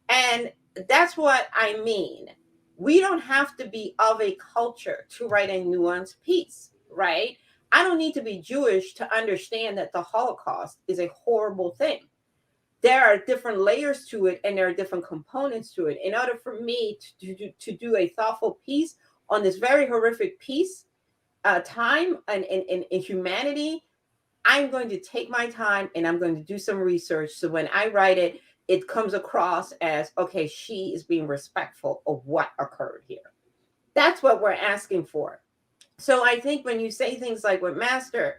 And that's what I mean. We don't have to be of a culture to write a nuanced piece, right? I don't need to be Jewish to understand that the Holocaust is a horrible thing. There are different layers to it and there are different components to it. In order for me to do a thoughtful piece on this very horrific piece, time and in humanity, I'm going to take my time and I'm going to do some research. So when I write it, it comes across as, okay, she is being respectful of what occurred here. That's what we're asking for. So I think when you say things like with Master,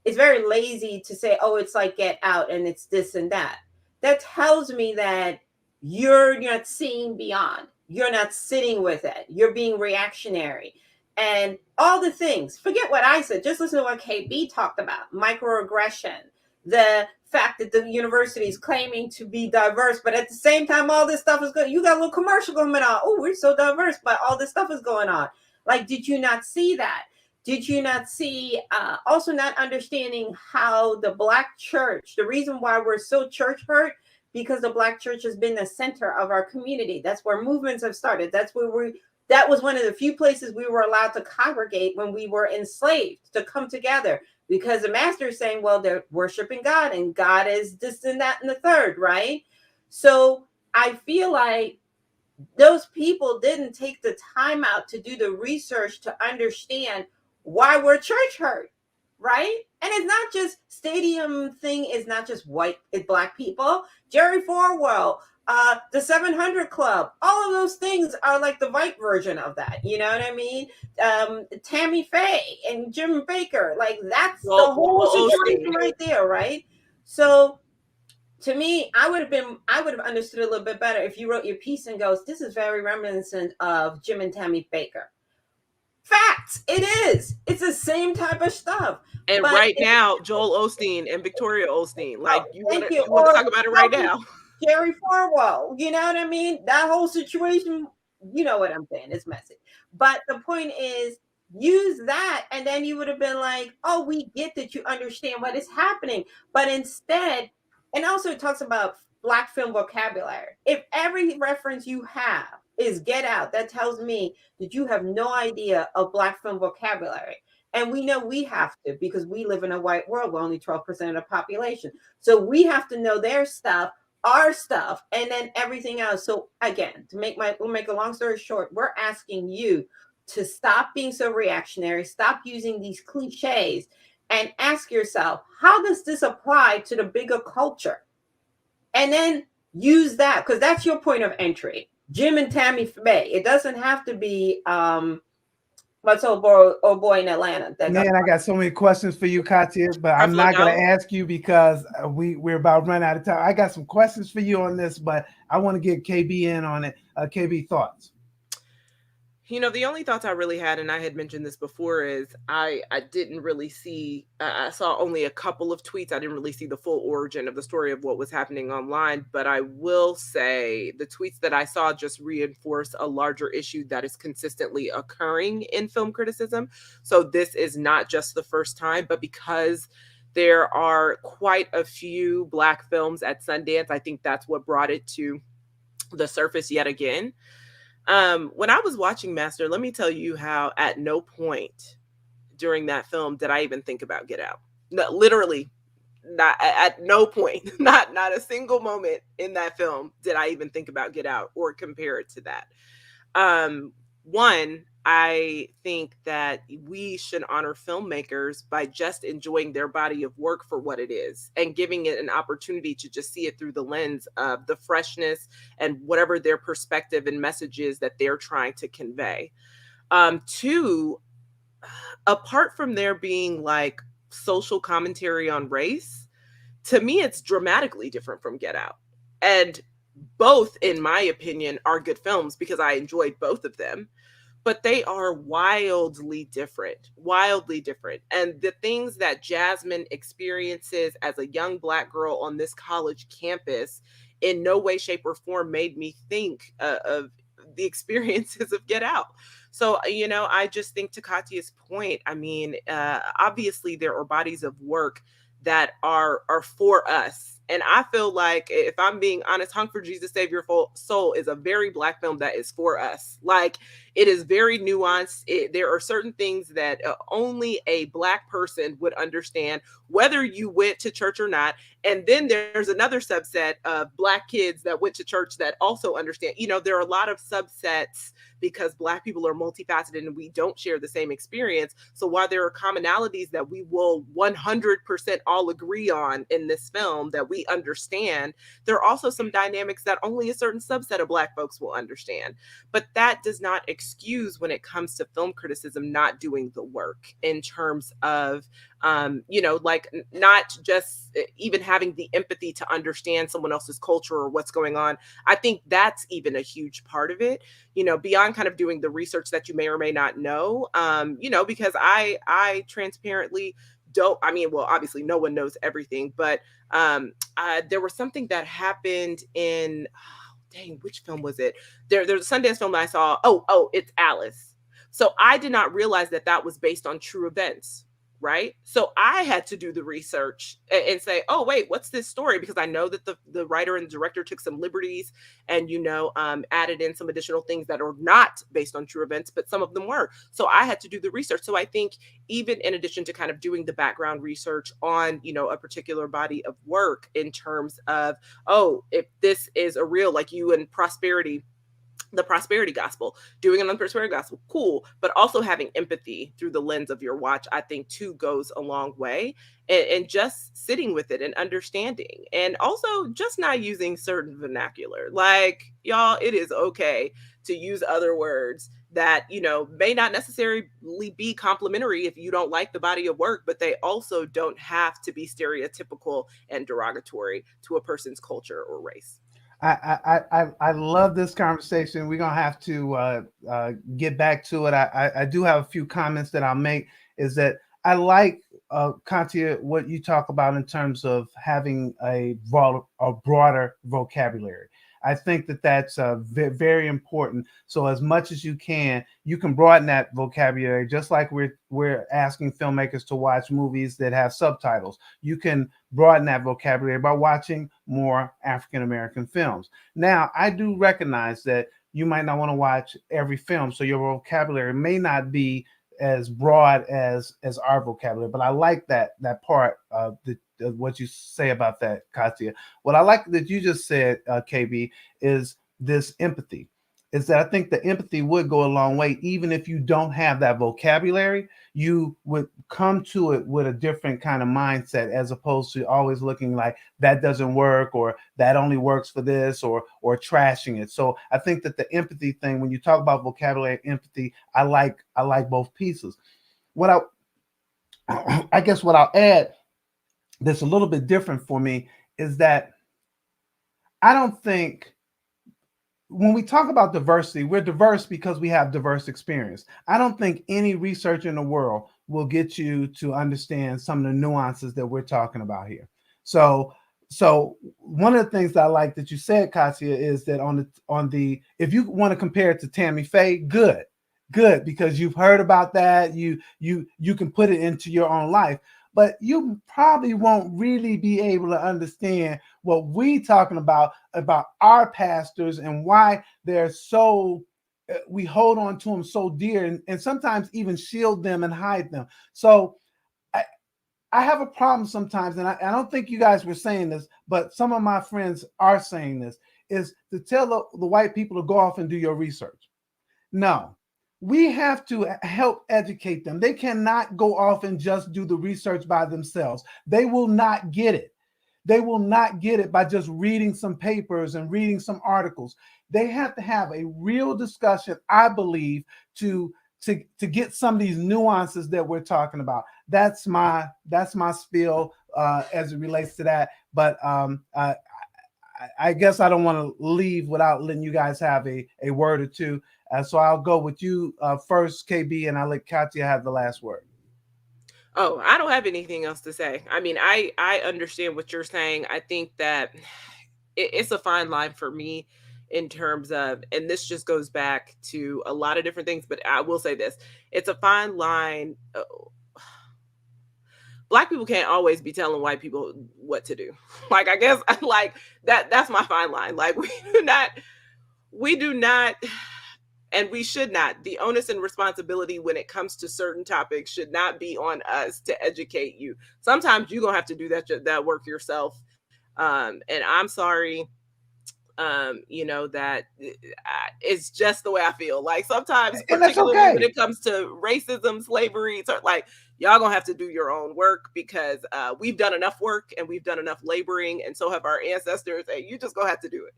it's very lazy to say, oh, it's like Get Out and it's this and that. That tells me that you're not seeing beyond. You're not sitting with it. You're being reactionary. And all the things, forget what I said. Just listen to what KB talked about. Microaggression, the fact that the university is claiming to be diverse, but at the same time, all this stuff is good. You got a little commercial going on. Oh, we're so diverse, but all this stuff is going on. Like, did you not see that? Did you not see, also not understanding how the Black church, the reason why we're so church hurt, because the Black church has been the center of our community. That's where movements have started. That's that was one of the few places we were allowed to congregate when we were enslaved, to come together, because the master is saying, well, they're worshiping God and God is this and that and the third, right? So I feel like those people didn't take the time out to do the research to understand why we're church hurt, right? And it's not just stadium thing, is not just white, it's black people. Jerry Falwell, the 700 Club, all of those things are like the white version of that. You know what I mean? Tammy Faye and Jim Baker, like that's the whole situation right there, right? So to me, I would have understood a little bit better if you wrote your piece and goes, this is very reminiscent of Jim and Tammy Baker. Facts. It is. It's the same type of stuff. And but right now, Joel Osteen and Victoria Osteen, like you want to talk about it right now. Jerry Falwell, you know what I mean? That whole situation, you know what I'm saying? It's messy. But the point is, use that, and then you would have been like, oh, we get that you understand what is happening. But instead, and also it talks about Black film vocabulary. If every reference you have is Get Out, that tells me that you have no idea of Black film vocabulary. And we know we have to, because we live in a white world. We're only 12% of the population. So we have to know their stuff, our stuff, and then everything else. So again, we'll make a long story short, we're asking you to stop being so reactionary, stop using these cliches, and ask yourself, how does this apply to the bigger culture? And then use that, because that's your point of entry. Jim and Tammy Faye. It doesn't have to be what's old boy in Atlanta. Man, I got so many questions for you, Katia, but I'm not going to ask you because we're about to run out of time. I got some questions for you on this, but I want to get KB in on it. KB, thoughts? You know, the only thoughts I really had, and I had mentioned this before, is I didn't really see, I saw only a couple of tweets. I didn't really see the full origin of the story of what was happening online. But I will say the tweets that I saw just reinforce a larger issue that is consistently occurring in film criticism. So this is not just the first time, but because there are quite a few Black films at Sundance, I think that's what brought it to the surface yet again. When I was watching Master, let me tell you how at no point during that film did I even think about Get Out. No, literally, not at no point, not a single moment in that film did I even think about Get Out or compare it to that. One, I think that we should honor filmmakers by just enjoying their body of work for what it is and giving it an opportunity to just see it through the lens of the freshness and whatever their perspective and message is that they're trying to convey. Two, apart from there being like social commentary on race, to me, it's dramatically different from Get Out. And both, in my opinion, are good films because I enjoyed both of them. But they are wildly different. And the things that Jasmine experiences as a young Black girl on this college campus in no way, shape, or form made me think of the experiences of Get Out. So, you know, I just think, to Katia's point, I mean, obviously there are bodies of work that are for us. And I feel like, if I'm being honest, Hung for Jesus Save Your Soul is a very Black film that is for us. Like, it is very nuanced. There are certain things that only a Black person would understand, whether you went to church or not. And then there's another subset of Black kids that went to church that also understand. You know, there are a lot of subsets because Black people are multifaceted and we don't share the same experience. So while there are commonalities that we will 100% all agree on in this film that we understand, there are also some dynamics that only a certain subset of Black folks will understand. But that does not excuse, when it comes to film criticism, not doing the work in terms of, you know, like not just even having the empathy to understand someone else's culture or what's going on. I think that's even a huge part of it, you know, beyond kind of doing the research that you may or may not know, you know, because I transparently don't, I mean, well, obviously no one knows everything, but there was something that happened in, dang, which film was it? There's a Sundance film that I saw. Oh, it's Alice. So I did not realize that that was based on true events. right? So I had to do the research and say, oh, wait, what's this story? Because I know that the writer and director took some liberties and, added in some additional things that are not based on true events, but some of them were. So I had to do the research. So I think even in addition to kind of doing the background research on, a particular body of work in terms of, oh, if this is a real, like you and prosperity, the prosperity gospel, doing it on the prosperity gospel, cool. But also having empathy through the lens of your watch, I think too goes a long way. And just sitting with it and understanding. And also just not using certain vernacular. Like, y'all, it is okay to use other words that, may not necessarily be complimentary if you don't like the body of work, but they also don't have to be stereotypical and derogatory to a person's culture or race. I love this conversation. We're gonna have to get back to it. I do have a few comments that I'll make. Is that I like Katia, what you talk about in terms of having a broader vocabulary. I think that that's very important. So as much as you can broaden that vocabulary. Just like we're asking filmmakers to watch movies that have subtitles. You can broaden that vocabulary by watching more African American films. Now, I do recognize that you might not want to watch every film, so your vocabulary may not be as broad as our vocabulary. But I like that part of what you say about that, Katia. What I like that you just said, KB, is this empathy. Is that I think the empathy would go a long way, even if you don't have that vocabulary. You would come to it with a different kind of mindset, as opposed to always looking like that doesn't work, or that only works for this, or trashing it. So I think that the empathy thing, when you talk about vocabulary and empathy, I like both pieces. What I guess what I'll add that's a little bit different for me is that I don't think when we talk about diversity, we're diverse because we have diverse experience. I don't think any research in the world will get you to understand some of the nuances that we're talking about here. So one of the things that I like that you said, Katia, is that on the if you want to compare it to Tammy Faye, good, because you've heard about that. You can put it into your own life. But you probably won't really be able to understand what we talking about our pastors and why they're so, we hold on to them so dear, and sometimes even shield them and hide them. So I have a problem sometimes, and I don't think you guys were saying this, but some of my friends are saying this, is to tell the white people to go off and do your research. No. We have to help educate them. They cannot go off and just do the research by themselves. They will not get it. They will not get it by just reading some papers and reading some articles. They have to have a real discussion, I believe, to get some of these nuances that we're talking about. That's my spiel as it relates to that. But I guess I don't want to leave without letting you guys have a word or two. So I'll go with you first, KB, and I'll let Katia have the last word. Oh, I don't have anything else to say. I mean, I understand what you're saying. I think that it's a fine line for me in terms of, and this just goes back to a lot of different things, but I will say this. It's a fine line. Black people can't always be telling white people what to do. Like, I guess like that's my fine line. Like we do not, and we should not. The onus and responsibility when it comes to certain topics should not be on us to educate you. Sometimes you're gonna have to do that work yourself. And I'm sorry, that it's just the way I feel. Like sometimes, particularly when it comes to racism, slavery, so like y'all gonna have to do your own work, because we've done enough work and we've done enough laboring, and so have our ancestors, and you just gonna have to do it.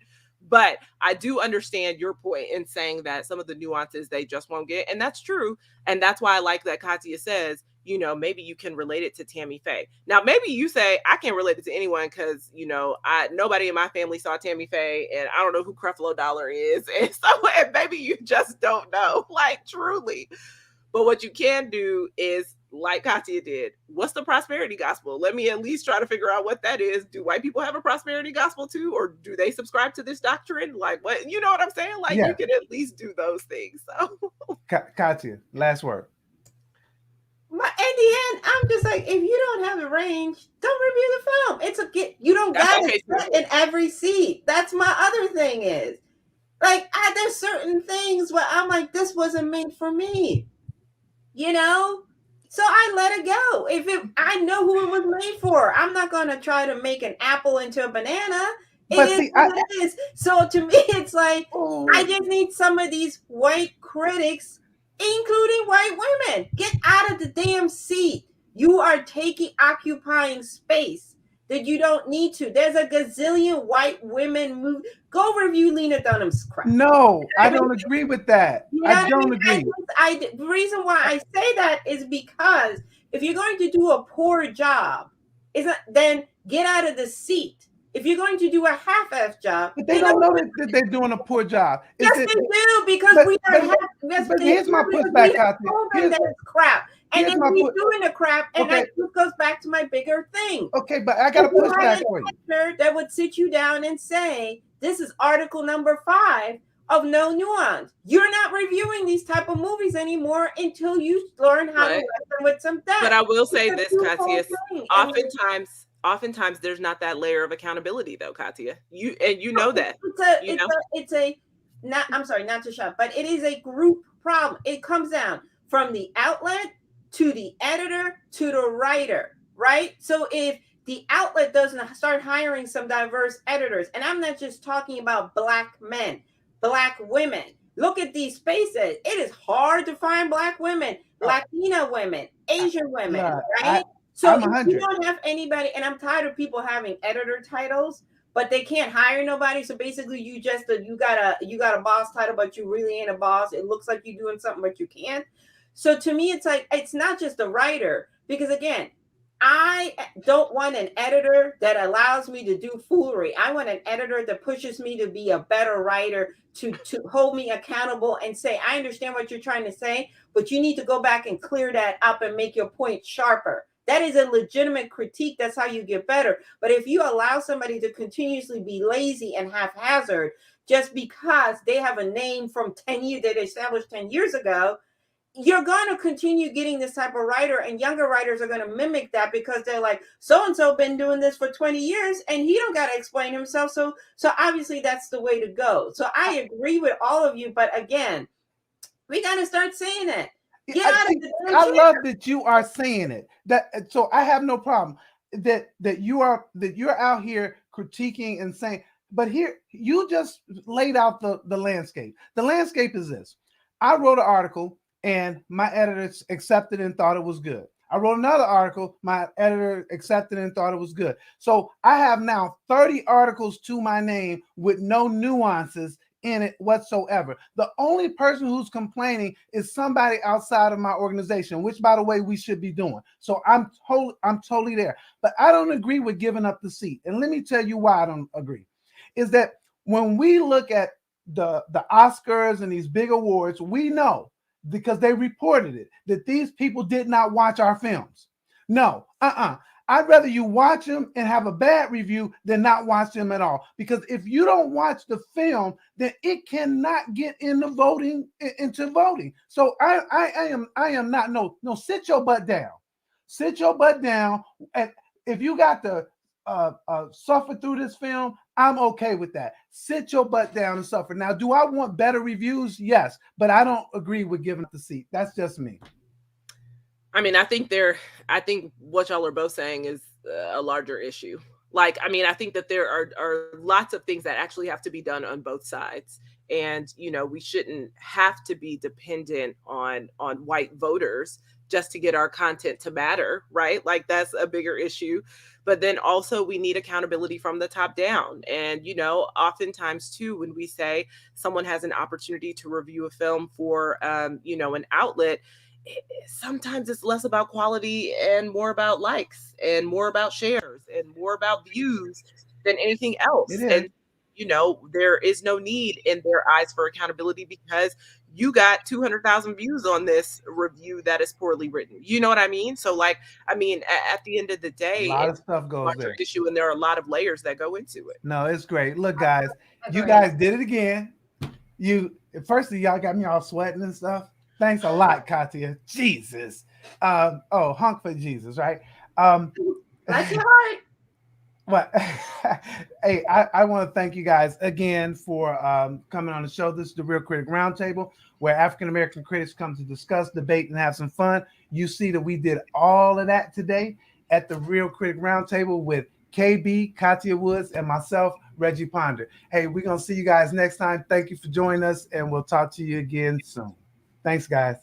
But I do understand your point in saying that some of the nuances they just won't get. And that's true. And that's why I like that Katia says, maybe you can relate it to Tammy Faye. Now, maybe you say, I can't relate it to anyone because, nobody in my family saw Tammy Faye, and I don't know who Creflo Dollar is. And so maybe you just don't know, like, truly. But what you can do is, like Katia did, what's the prosperity gospel? Let me at least try to figure out what that is. Do white people have a prosperity gospel too? Or do they subscribe to this doctrine? Like, what, you know what I'm saying? Like, You can at least do those things. So, Katia, last word. In the end, I'm just like, if you don't have the range, don't review the film. You don't That's gotta okay, sit in every seat. That's my other thing is like there's certain things where I'm like, this wasn't made for me, you know. So I let it go. I know who it was made for. I'm not gonna try to make an apple into a banana. It But is see, what it is. So to me, it's like I oh, just need some of these white critics, including white women, get out of the damn seat. You are occupying space that you don't need to. There's a gazillion white women movie. Go review Lena Dunham's crap. no, I don't agree with that. You know I what I don't mean? agree. The reason why I say that is because if you're going to do a poor job, then get out of the seat. If you're going to do a half-ass job, But they don't know that they're doing a poor job. Yes, they do, because but, we are but here's my pushback, Kathy. that it's crap. And then he's doing the crap, and okay. that goes back to my bigger thing. Okay, but I got a pushback for you. That would sit you down and say, this is article number 5 of no nuance. You're not reviewing these type of movies anymore until you learn how to wrestle with some depth. But I will say this, Katia, oftentimes there's not that layer of accountability though, Katia. You know that. I'm sorry, not to shut, but it is a group problem. It comes down from the outlet to the editor to the writer, right? So if the outlet doesn't start hiring some diverse editors, and I'm not just talking about Black men, Black women. Look at these spaces. It is hard to find Black women, Latina women, Asian women, right? So if you don't have anybody, and I'm tired of people having editor titles, but they can't hire nobody. So basically, you got a boss title, but you really ain't a boss. It looks like you're doing something, but you can't. So to me, it's like it's not just the writer, because again, I don't want an editor that allows me to do foolery. I want an editor that pushes me to be a better writer, to hold me accountable and say, I understand what you're trying to say, but you need to go back and clear that up and make your point sharper. That is a legitimate critique. That's how you get better. But if you allow somebody to continuously be lazy and haphazard just because they have a name from 10 years that they established 10 years ago, you're going to continue getting this type of writer, and younger writers are going to mimic that because they're like, so-and-so been doing this for 20 years and he don't got to explain himself. So obviously that's the way to go. So I agree with all of you, but again, we got to start saying it. I love that you are saying it. So I have no problem that you're out here critiquing and saying, but here you just laid out the landscape. The landscape is this. I wrote an article and my editors accepted and thought it was good. I wrote another article, my editor accepted and thought it was good. So I have now 30 articles to my name with no nuances in it whatsoever. The only person who's complaining is somebody outside of my organization, which, by the way, we should be doing. So I'm totally there. But I don't agree with giving up the seat. And let me tell you why I don't agree. Is that when we look at the Oscars and these big awards, we know, because they reported it, that these people did not watch our films. No, I'd rather you watch them and have a bad review than not watch them at all. Because if you don't watch the film, then it cannot get into voting. So I am not, no, sit your butt down. Sit your butt down. And if you got to suffer through this film, I'm okay with that. Sit your butt down and suffer. Now, do I want better reviews? Yes, but I don't agree with giving up the seat. That's just me. I mean, I think what y'all are both saying is a larger issue. Like, I mean, I think that there are lots of things that actually have to be done on both sides. And, we shouldn't have to be dependent on white voters just to get our content to matter, right? Like, that's a bigger issue. But then also we need accountability from the top down. And, oftentimes too, when we say someone has an opportunity to review a film for, an outlet, sometimes it's less about quality and more about likes and more about shares and more about views than anything else. And, there is no need in their eyes for accountability because you got 200,000 views on this review that is poorly written. You know what I mean? So at the end of the day, a lot of stuff goes there. Issue, and there are a lot of layers that go into it. No, it's great. Look, guys, you guys did it again. Firstly, y'all got me all sweating and stuff. Thanks a lot, Katia. Jesus. Honk for Jesus, right? Bless your heart. What? Hey, I want to thank you guys again for coming on the show. This is the Real Critic Roundtable, where African American critics come to discuss, debate, and have some fun. You see that we did all of that today at the Real Critic Roundtable with KB, Katia Woods, and myself, Reggie Ponder. Hey, we're going to see you guys next time. Thank you for joining us, and we'll talk to you again soon. Thanks, guys.